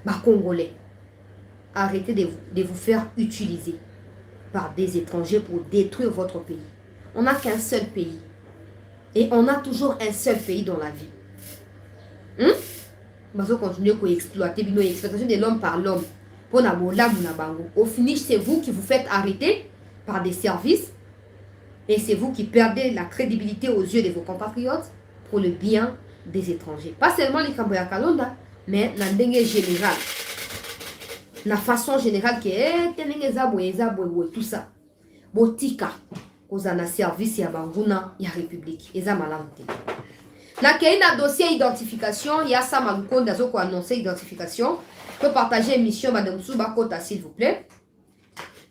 Ba congolais. Arrêtez de vous faire utiliser par des étrangers pour détruire votre pays. On n'a qu'un seul pays. Et on a toujours un seul pays dans la vie. Nous continuer à exploiter l'exploitation de l'homme par l'homme. Au finish, c'est vous qui vous faites arrêter par des services Et c'est vous qui perdez la crédibilité aux yeux de vos compatriotes pour le bien des étrangers. Pas seulement les Kamboya Kalonda, mais dans le général. La façon générale qui est tout ça. Botika, vous avez service à Banguna, il y a République. Et ça malamte. Dans le dossier identification, il y a ça Malukonda qui a annoncé identification. Je peux partager l'émission, Madame Soubakota, s'il vous plaît.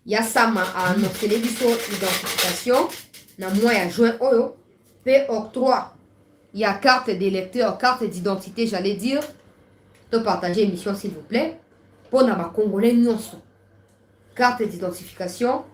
Il y a ça a annoncé l'identification. Dans le mois de juin, P octroi. Il y a carte d'électeur, carte d'identité, j'allais dire. Je peux partager l'émission, s'il vous plaît. Pour les Congolais, carte d'identification.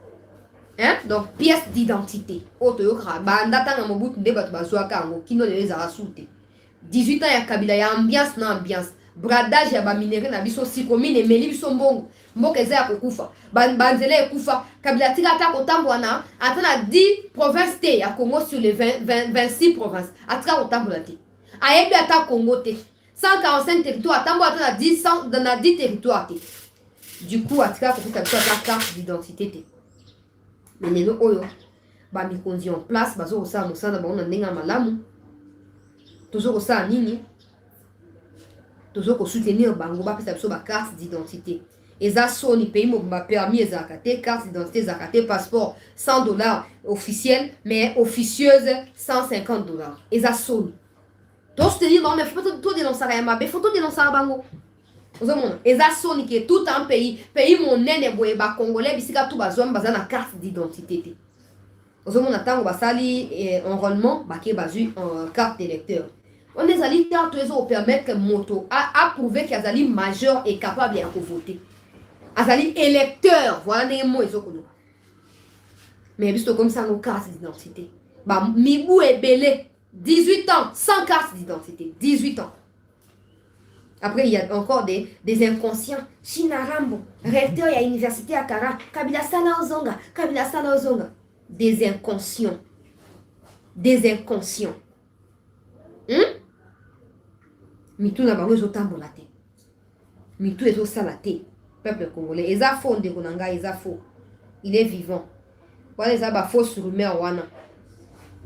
Hein? Donc, pièce d'identité. 18 ans, il y a Kabila, il y a ambiance, non ambiance. Bradage, il y a minéré, il y a biso sikomine, il y a biso mbongo. Mboka eza ya kukufa. Banzele ya kufa. Kabila tika ata kotambwana. Atana 10 provinces te ya Congo sur les 26 provinces. Atika kotambwana te. Ayebi ata Congo te. 145 territoires. Atambo atana 10 territoires te. Du coup, atika kotambwana ata carte d'identité te. Mais lelo oyo ba mikonzi en place bazo kosala mosala bango na ndenge ya malamu. Tozo kosala nini? Tozo ko soutenir bango ba pesa biso ba carte d'identité. Eza soni pays mo ba permis ezakate carte d'identité zakate passeport $100 officiel mais officieuse $150. Eza soni. To soutenir non mais faut pas tout dénoncer ya mabe, faut tout dénoncer bango. Eza soni que tout un pays monene boye ba congolais bisika tout bazom bazana carte d'identité. Ozomona tango basali enrôlement baké bazu carte d'électeur. On les alliés carte au permettre que moto a prouvé qu'ils sont majeur et capable de voter. Azali électeur, voilà les mots ezokono. Mais juste comme ça nos cartes d'identité. Ba mibou est belé 18 ans sans carte d'identité, 18 ans. Après, il y a encore des inconscients. Chinarambo, recteur à l'université à Kara, Kabila Sana Ozonga, Kabila Sana Ozonga. Des inconscients. Des inconscients. Mitou na bango ezotambo la te. Mitou ezosala te. Peuple congolais. Eza faux ndekonanga, eza faux. Il est vivant. Voilà, eza ba fausse rumeur wana.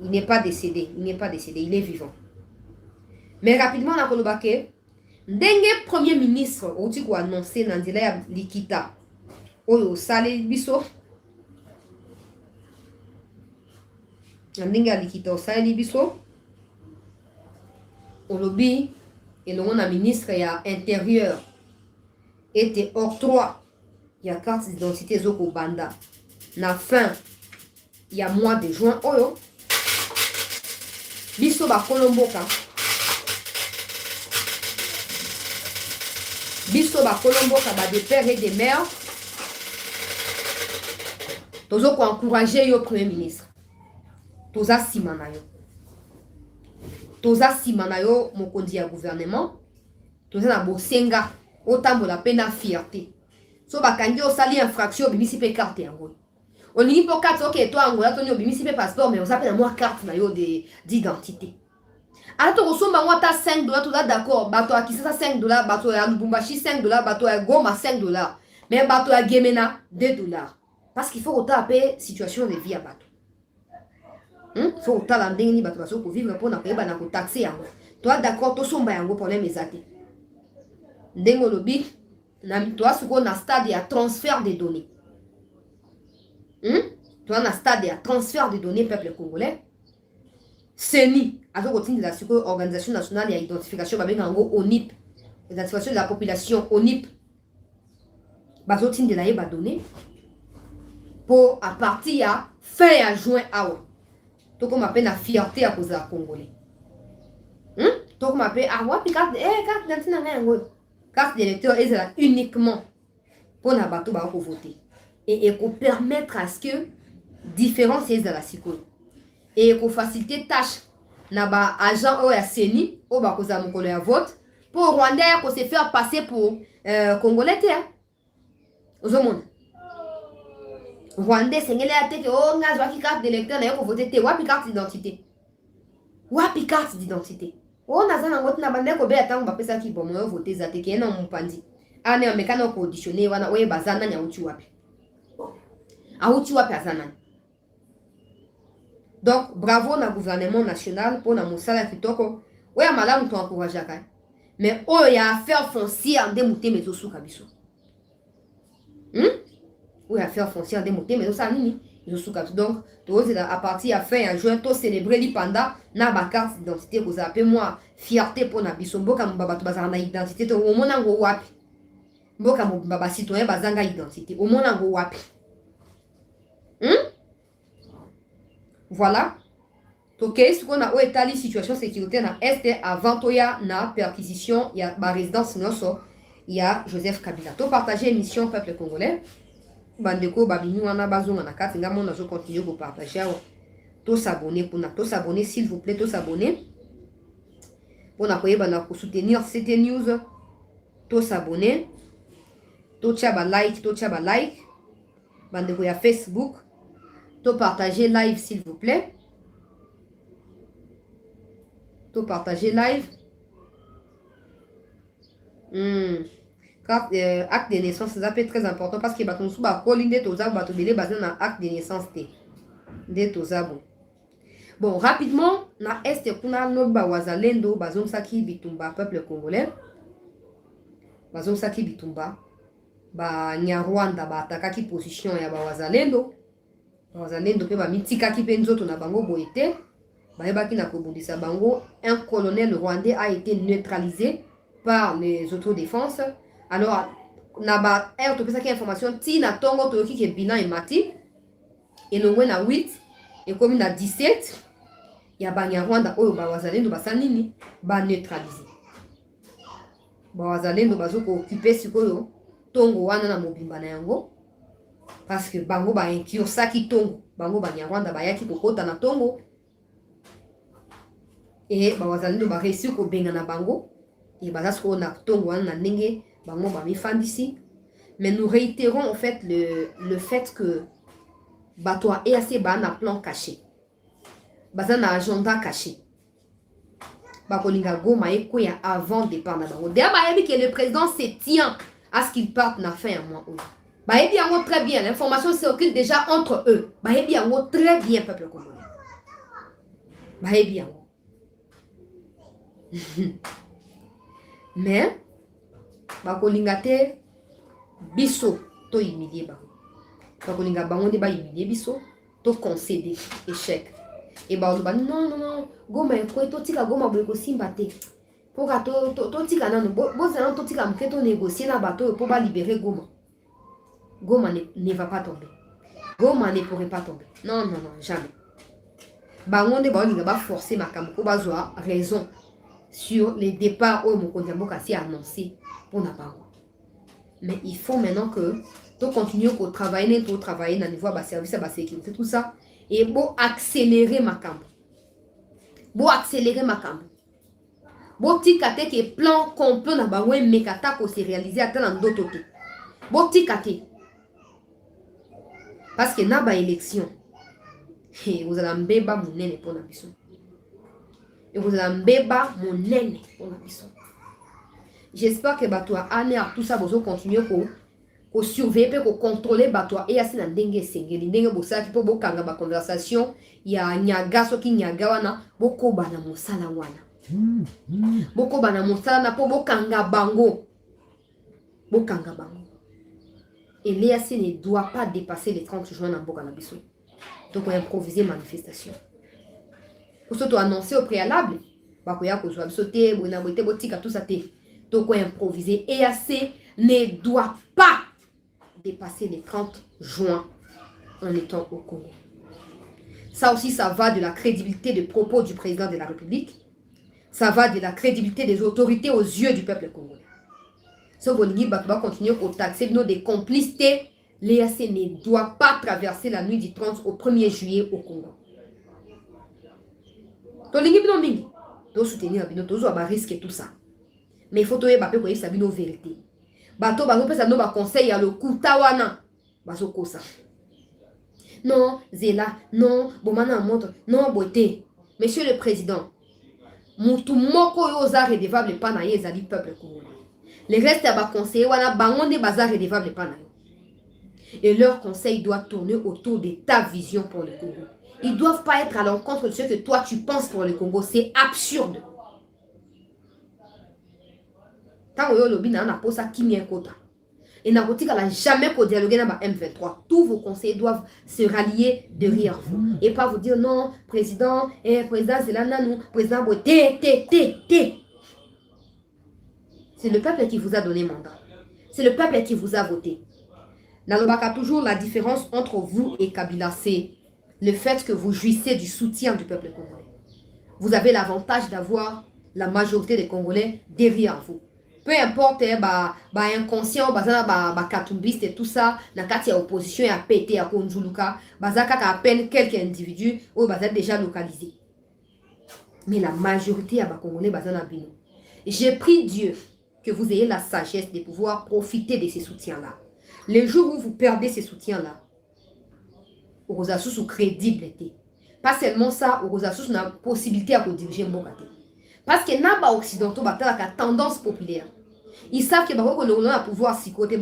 Il n'est pas décédé. Il n'est pas décédé. Il est vivant. Mais rapidement, on a kolobake. Ndenge premier ministre outi ko annoncé na nzela ya likita oyo sale biso ndenge ya likita osali biso olobi elongo na ministre ya intérieur était octroi ya carte d'identité zoko banda na fin ya mois de juin oyo biso ba kolomboka biso ba kolomboka ba des pères et des mères tozo ko encourager yo premier ministre toza simana yo mokonzi ya gouvernement toza na bosenga otambola pe na fierté so bakangi osali infraction bimisi pe carte yango olingi po carte ok to angola to nyo bimisi pe passeport mais oza pe na moi carte na yo d'identité. Alors, tu as $5, tu es d'accord. Bato à Kisasa $5, bato à Lubumbashi $5, bato à Goma $5. Mais bato à Gemena $2. Parce qu'il faut autant payer situation de vie à bato. Il faut autant l'ending bato baso pour vivre pour n'apparaître dans le taxi. Tu es d'accord, tu es un problème exact. Ndengo lobi, toi ce qu'on a stade à transfert des données. Tu as un stade à transfert des données peuple congolais. CENI, de la Organisation nationale et identification, ONIP, l'identification de la population, ONIP, de la données pour à partir à fin à juin, tout comme appelle la fierté à cause de la Congolais. Tout comme appelle carte d'électeur est là uniquement pour la bateau pour voter et pour permettre à ce que différence est de la psychologie. Et pour faciliter tâche na ba agent o ya CENI o ba koza mokolo ya vote pour Rwandais ko se faire passer pour congolais te ozomona Rwandais sengele ate ke o ngazwa ki carte d'électeur na yo ko voter te wapi carte d'identité o nazana ngoto na bande ko be atango ba pesa ki bomo yo voter za te ke na mpandi ane amekana ko auditionner wana oye bazana nya uchi wapi azana Donc, bravo na gouvernement national pour na mosala kitoko. Oya malamu to encourager kai. Mais oya affaire foncière ndemute mezo suka biso. Oya affaire foncière ndemute mezo sa nini? Mezo suka biso. Donc, à partir à fin juin to célébrer li panda na ba carte d'identité ko zape moi fierté pour na biso mboka mbaba to bazana na identité to omona ngo wapi. Mboka mbaba citoyen bazanga identité. Omona ngo wapi. Voilà. Ok, ce qu'on a établi situation sécurité na est avant toya na perquisition il y a ma résidence noso il y a Joseph Kabila. To partager émission peuple congolais. Bandeko babini wana bazonga na kati ngamo na zo continuer pour partager. To s'abonner pour na to s'abonner s'il vous plaît, to s'abonner. Pour na koyeba na ko soutenir cette news. To s'abonner. To tchaba like. Bandeko ya Facebook. To partager live s'il vous plaît. To partager live. Acte de naissance, ça peut être très important parce que baton sous ba calling de toza bato belé basé na acte de naissance de toza bon. Bon, rapidement, na est kuna no ba wazalendo bazon saki bitumba peuple congolais. Bazon saki bitumba ba Nyarwanda ba atakaki position ya ba wazalendo. Wazalendo pe ba mitika ki pe nzoto na bango boete. Bayebaki na kobundisa bango, un colonel rwandais a été neutralisé par les autodéfenses. Alors, naba air to pesaki information ti na tongo to ki ke bilan e mati. Et no na 8 et comme na 17 ya Banyarwanda oyo ba wazalendo basanini ba neutralisé. Ba wazalendo bazoko occuper sikoyo tongo wana na mobimba na yango. Parce que bango ba incure saki tongo, bango Banyarwanda bayaki kokota na tongo. Et bazalendo ba réussir ko benga na bango et bazasko na tongo wana na ndenge bango ba mi fandisi. Mais nous réitérons en fait le fait que Batoa EAC ba na plan caché. Baza na agenda caché. Bakolinga Goma ekoya avant départ na bango. D'ailleurs ba yebi que le président se tient à ce qu'il parte na fin à mois. Ba yebi yango très bien, l'information circule déjà entre eux. Ba yebi yango très bien peuple congolais. Ba yebi yango. Mais bakolinga te biso to humilier bango. Bakolinga bango de ba humilier biso to concéder échec. Et ba non Goma ekwe to tika Goma boye ko simba te. Pour to tika nano bo zana to tika mketo négocier na bato pour ba libérer Goma. Goma ne va pas tomber. Goma ne pourrait pas tomber. Non, jamais. Bango de bakolinga ba forcer makambo ko bazwa raison sur les départs où mon a annoncé pour n'a pas. Mais il faut maintenant que tu continues à travailler dans le niveau de service de sécurité, tout ça. Et pour accélérer ma camp. Pour accélérer ma camp. Pour tikate que plan complet na bawe mekata ko se réaliser à tel d'autres. Pour tikate. Parce que na ba élection. Vous allez mbeba munene pour na biso. Et vous allez mbeba munene pour na biso. J'espère que Batoa Ane tout ça vous continuer ko surveiller ko contrôler Batoa et asi na ndenge sengeli ndenge bosaki po bokanga ba conversation ya nyaga soki nyaga wana boko bana mosala wana. Boko bana mosala na po bokanga bango. Bokanga bango. Et l'EAC ne doit pas dépasser les 30 juin dans Boka na biso. Donc on a improvisé manifestation. Pour surtout annoncer au préalable, bakoya ko zwa bisote bona bote botika tout ça te. Donc on a improvisé. EAC ne doit pas dépasser les 30 juin en étant au Congo. Ça aussi, ça va de la crédibilité des propos du président de la République. Ça va de la crédibilité des autorités aux yeux du peuple congolais. Si on va continuer à taxer des complicités, l'EAC ne doit pas traverser la nuit du 30 au 1er juillet au Congo. Tu soutenir tu risque tout ça. Mais il faut que tu aies une vérité. Bato bango pesa no ba conseil ya lokuta wana bazoko ça. Non, Zela, non, bomana montre, non beauté. Monsieur le président, mutu moko yo za redevable pa na yezali peuple congolais. Les restes ba conseiller wana bango ne baza redevable pa na. Et leur conseil doit tourner autour de ta vision pour le Congo. Ils ne doivent pas être à l'encontre de ce que toi tu penses pour le Congo. C'est absurde. Tant que le bina n'a pas ça qui m'y quota. Et n'a jamais pour dialoguer dans M23. Tous vos conseillers doivent se rallier derrière vous. Et pas vous dire non, président, président Zelana, nous, président Boté, té. C'est le peuple qui vous a donné mandat. C'est le peuple qui vous a voté. Nalobaka, toujours la différence entre vous et Kabila, c'est le fait que vous jouissez du soutien du peuple congolais. Vous avez l'avantage d'avoir la majorité des Congolais derrière vous. Peu importe, inconscient, katumbiste et tout ça, nakati ya opposition ya pété ya konjuluka, bazaka à peine quelques individus ou déjà localisés. Mais la majorité ya Congolais bazana bino. J'ai pris Dieu que vous ayez la sagesse de pouvoir profiter de ces soutiens-là. Les jours où vous perdez ces soutiens-là, vous avez sous crédibilité. Pas seulement ça, vous avez la possibilité à vous diriger Mbokate. Parce que n'a pas occidentaux la tendance populaire. Ils savent que on a pouvoir si côté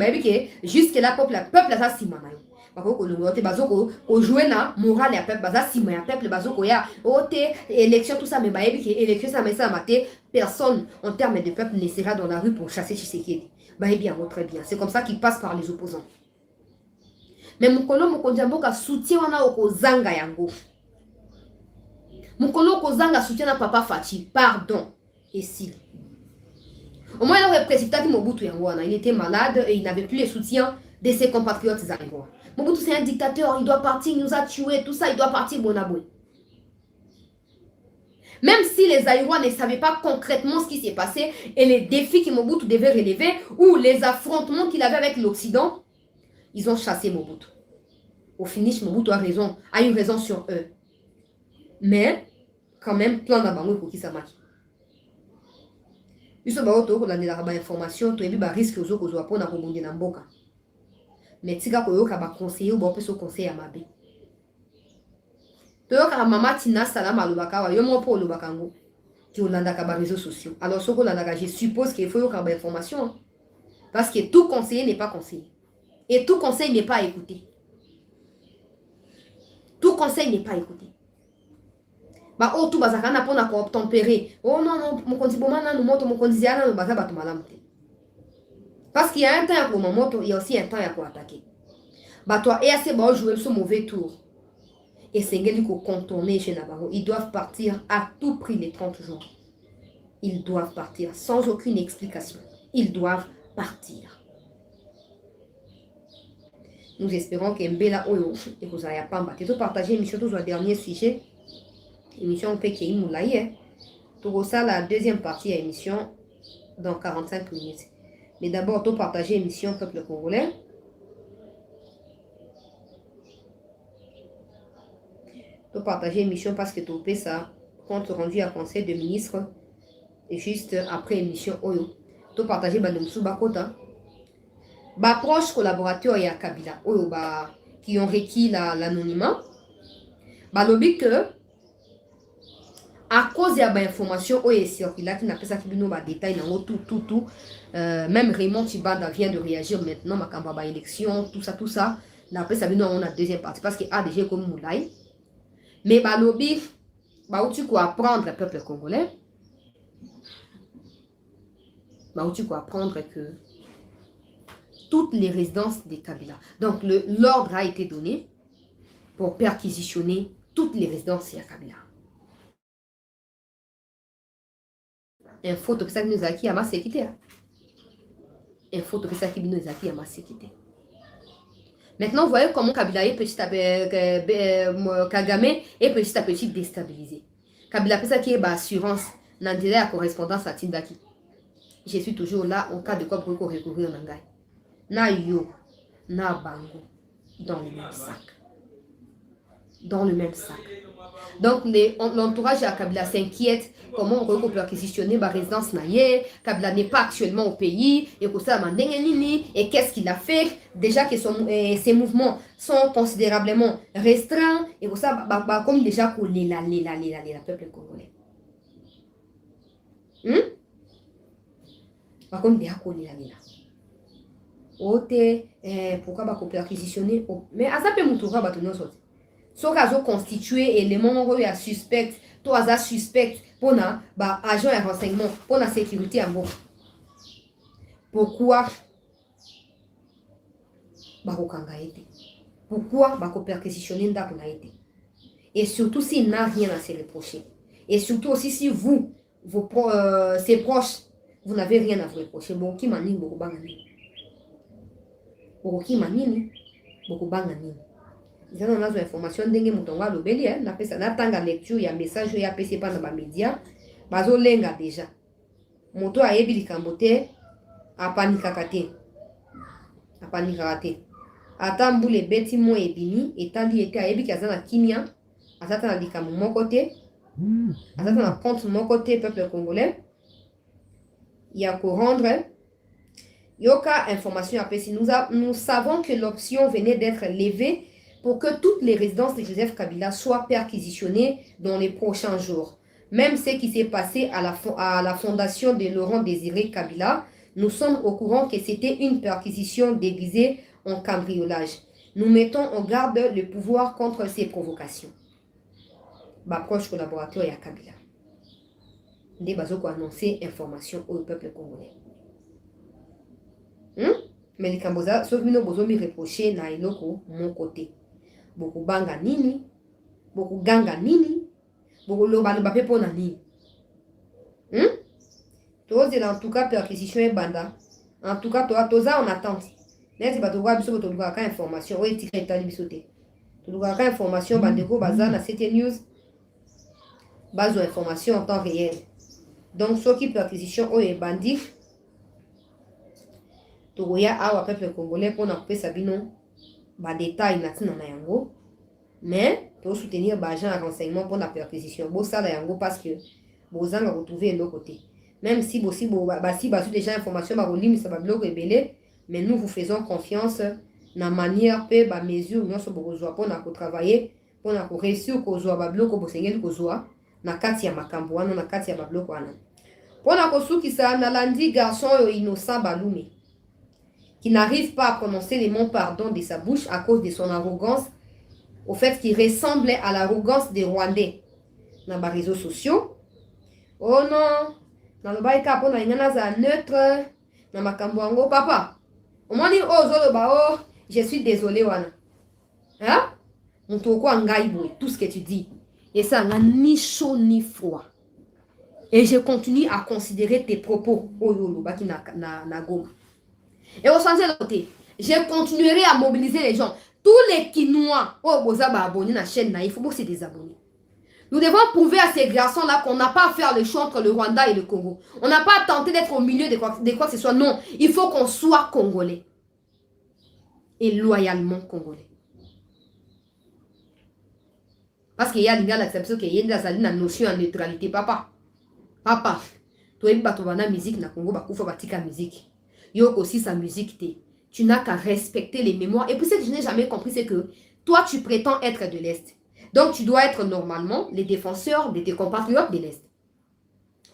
jusque là peuple ça si manayo. Bako te bazoko ko jouer na morale ya peuple baza si ya peuple bazoko ya ote élection tout ça mais bayebi que élection ça mais ça maté personne en termes de peuple ne sera dans la rue pour chasser Tshisekedi. Bayebi bien très bien. C'est comme ça qu'ils passent par les opposants. Mais mukolo mokonjamboka soutien wana okozanga yango. Mukolo kozanga soutien na papa Fati, pardon. Et si au moins, le président Mobutu il était malade et il n'avait plus le soutien de ses compatriotes zaïrois. Mobutu, c'est un dictateur, il doit partir, il nous a tués, tout ça, il doit partir, Bonaboué. Même si les Zaïrois ne savaient pas concrètement ce qui s'est passé et les défis que Mobutu devait relever ou les affrontements qu'il avait avec l'Occident, ils ont chassé Mobutu. Au finish, Mobutu a eu raison sur eux. Mais, quand même, plan d'abandon pour qui ça marche. Biso ba oto ko landela ba information to ebi ba risque ozo ko zo pona ko bonde na mboka. Mais tika ko yoka ba conseiller ou ba peso conseil ya mabe. To yoka mama tina salama lobaka wa yo mo po lobaka ngo. Ti olanda ka ba réseaux sociaux. Alors soko landa ka je suppose qu'il faut yoka ba information. Hein? Parce que tout conseiller n'est pas conseiller. Et tout conseil n'est pas écouté. Tout conseil n'est pas écouté. Ba o tu bazaka na pona ko tempérer. Oh non mokonzi bomana no moto mokonzi yana no baza bato malamu te. Parce qu'il y a un temps pour moto, il y a aussi un temps pour attaquer. Ba toi et assez ba jouer ce mauvais tour. Et c'est ngeli ko contourner chez Navarro, ils doivent partir à tout prix les 30 jours. Ils doivent partir sans aucune explication. Ils doivent partir. Nous espérons que Mbela Oyo et vous allez pas battre. Tout partager l'émission sur le dernier sujet. Émission Péké Moulaye. Pour ça, la deuxième partie de l'émission dans 45 minutes. Mais d'abord, tout partager l'émission Peuple Congolais. Tout partager l'émission parce que tout fait ça, compte rendu à conseil de ministre, et juste après l'émission Oyo. Tout partager Bandomsou Bakota. Ba proches collaborateurs et à Kabila Oyo qui ont requis l'anonymat. Ba lobby que à cause de l'information Oyo circula qui n'a pas ça qui nous détail dans tout. Même Raymond Tibanda vient de réagir maintenant ma campagne élection tout ça. N'a pas ça on a deuxième partie parce que ADG comme Moulay. Mais ba lobby où tu quoi apprendre le peuple congolais. Où tu quoi apprendre que toutes les résidences des Kabila. Donc l'ordre a été donné pour perquisitionner toutes les résidences des Kabila. Info to pesa nous acquis à ma sécurité. Info to pesa qui nous acquis à ma sécurité. Maintenant, vous voyez comment Kabila est petit à petit, Kagame est petit à petit déstabilisé. Kabila pesa qui est assurance dans la correspondance à Tindaki. Je suis toujours là en cas de quoi pour recourir en Nangai. Na yo, na bango, dans le même sac. Dans le même sac. Donc, l'entourage à Kabila s'inquiète comment on peut perquisitionner ma résidence naïe. Kabila n'est pas actuellement au pays. Et que ça, et qu'est-ce qu'il a fait? Déjà que ses mouvements sont considérablement restreints. Et que ça, comme déjà qu'on la peuple congolais. Comme déjà qu'on la. Ote, pourquoi on peut perquisitionner? Mais à ça peut montrer à bâtonner sorti. Ce qui constitué élément où il y a suspect, toi as suspect pour na ba agent et renseignement pour la sécurité en bon. Pourquoi ba ko kanga été? Pourquoi ba ko perquisitionner ndako na été? Et surtout s'il n'a rien à se reprocher. Et surtout aussi si vous, ses proches, vous n'avez rien à vous reprocher. Boki manini boko banga nini? Boki manini boko banga nini? Ils ont des informations ndenge mutonga lobeli na pesa na tanga lecture ya message ya PC pa na ba media bazo lenga déjà. Moto ayebi likambo te apanikaka te. Apanikaka te. Ata mbule beti mo ebimi etali ete ayebi kaza na kimia azata na likambo moko te. Azata na compte moko te peuple congolais. Ya ko rendre yoka information à PC. Nous savons que l'option venait d'être levée pour que toutes les résidences de Joseph Kabila soient perquisitionnées dans les prochains jours. Même ce qui s'est passé à la fondation de Laurent Désiré Kabila, nous sommes au courant que c'était une perquisition déguisée en cambriolage. Nous mettons en garde le pouvoir contre ces provocations. Proche collaborateur ya Kabila. Nde bazoko annoncer information au peuple congolais. Mais les Kamboza, sauf que bozo mi reprocher na iloko mon côté. Beaucoup banga nini, beaucoup ganga nini, beaucoup loba loba pepo na nini. Tous en tout cas perquisition et banda. En tout cas toi toza en attente. N'est-ce pas toi biso to luka information o etika etali biso te. To luka information bandeko baza na CT News. Base d'information en temps réel. Donc ceux qui perquisition o e bandi togoya awa peuple congolais pour na couper sabino ba détail natina na yango mais pour soutenir ba agent à renseignement pour la perquisition bo ça la yango parce que bozanga retrouver de l'autre côté même si si basu déjà information ba rolimi ça ba bloc rebelle mais nous vous faisons confiance na manière pe ba mesure nyonso bozwa pour na ko travailler pour na ko réussir ko zwa ba bloc bo sengeli ko zwa na kati ya makambo wana na kati ya ba bloc wana pour na ko sukisa na landi garçon innocent Balume qui n'arrive pas à prononcer les mots pardon de sa bouche à cause de son arrogance, au fait qu'il ressemblait à l'arrogance des Rwandais dans les réseaux sociaux. Oh non, dans le bail capo na ingana za neutre, na makambo papa. Au moins oh zolo ba oh, je suis désolé wana. Hein? On te quoi ngai boy, tout ce que tu dis. Et ça n'a ni chaud ni froid. Et je continue à considérer tes propos oh yolo baki na goma. Et au sens de côté, je continuerai à mobiliser les gens. Tous les Kinois, oh, vous avez abonné à la chaîne, il faut que c'est désabonner. Nous devons prouver à ces garçons-là qu'on n'a pas à faire le choix entre le Rwanda et le Congo. On n'a pas à tenter d'être au milieu de quoi que ce soit. Non, il faut qu'on soit congolais. Et loyalement congolais. Parce qu'il y a l'acceptation qu'il y a une notion de neutralité. Papa, tu es battu musique na Congo, bakufa batika musique. Yo aussi sa musique té. Tu n'as qu'à respecter les mémoires. Et puis ce que je n'ai jamais compris, c'est que toi, tu prétends être de l'Est. Donc, tu dois être normalement les défenseurs de tes compatriotes de l'Est.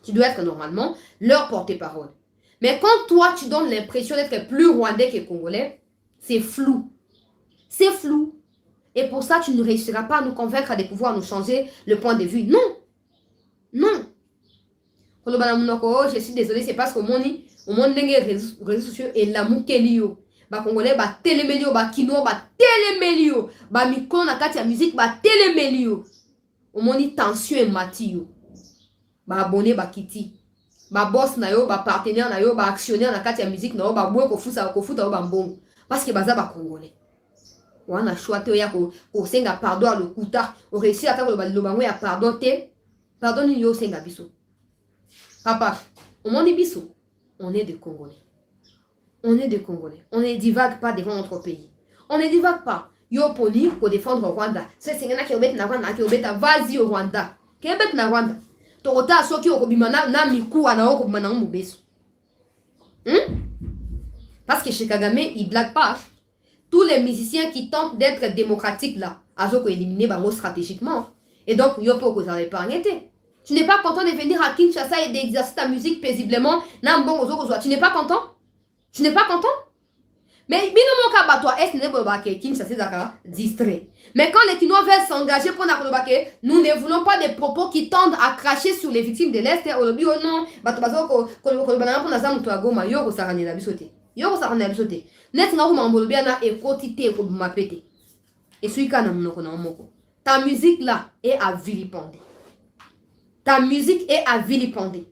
Tu dois être normalement leur porte-parole. Mais quand toi, tu donnes l'impression d'être plus rwandais que congolais, c'est flou. C'est flou. Et pour ça, tu ne réussiras pas à nous convaincre de pouvoir nous changer le point de vue. Non. Non. Je suis désolé, c'est parce que au monde des réseaux sociaux et la moukelio ba congolais ba télémelio ba kino ba télémelio ba micro na kati ya musique ba télémelio au monde tension et matio ba abonné ba kiti ba boss na yo ba partenaire na yo ba actionnaire na kati ya musique na yo ba boy ko futa ba mbongo parce que baza ba congolais wana choix te ya ko senga pardon le kuta o réussir à faire le bango ya pardon te pardon ni yo senga biso papa au monde biso. On est des Congolais. On est des Congolais. On ne divague pas devant notre pays. On ne divague pas. Yo poli pour défendre le Rwanda. C'est ce qui obet na Rwanda qui obet vas-y au Rwanda. Qui obet na Rwanda. Torota soki okobimana na miku ana okobimana mubeso. Parce que chez Kagame, il blague pas. Tous les musiciens qui tentent d'être démocratiques là, azoko éliminer bango stratégiquement. Et donc yo po ko ça épargné. Tu n'es pas content de venir à Kinshasa et d'exercer ta musique paisiblement. Tu n'es pas content? Tu n'es pas content? Mais mon cas, toi, est-ce que ça c'est distrait. Mais quand les Kinois veulent s'engager pour nous ne voulons pas des propos qui tendent à cracher sur les victimes de l'Est. Oh non, ta musique là est à vilipender. Ta musique est à vilipender.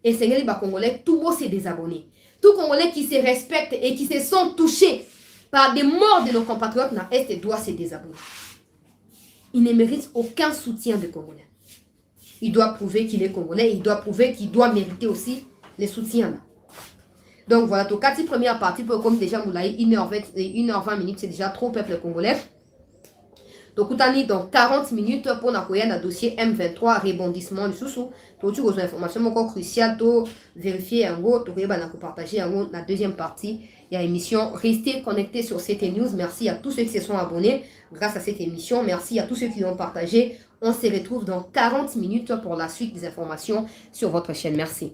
Et c'est les Congolais, tout beau c'est désabonnés. Tout Congolais qui se respectent et qui se sont touchés par des morts de nos compatriotes na Est doit se désabonner. Il ne mérite aucun soutien de Congolais. Il doit prouver qu'il est Congolais, il doit prouver qu'il doit mériter aussi les soutiens. Donc voilà, donc 4 premières parties, pour comme déjà vous l'avez 1h20 et 1h20 minutes, c'est déjà trop peuple congolais. Donc, vous avez donc 40 minutes pour un dossier M23 rebondissement du sous-sous. Donc, tu as une information encore cruciale pour vérifier en gros, tu peux partager en gros la deuxième partie. Il y a émission. Restez connectés sur CT News. Merci à tous ceux qui se sont abonnés grâce à cette émission. Merci à tous ceux qui l'ont partagé. On se retrouve dans 40 minutes pour la suite des informations sur votre chaîne. Merci.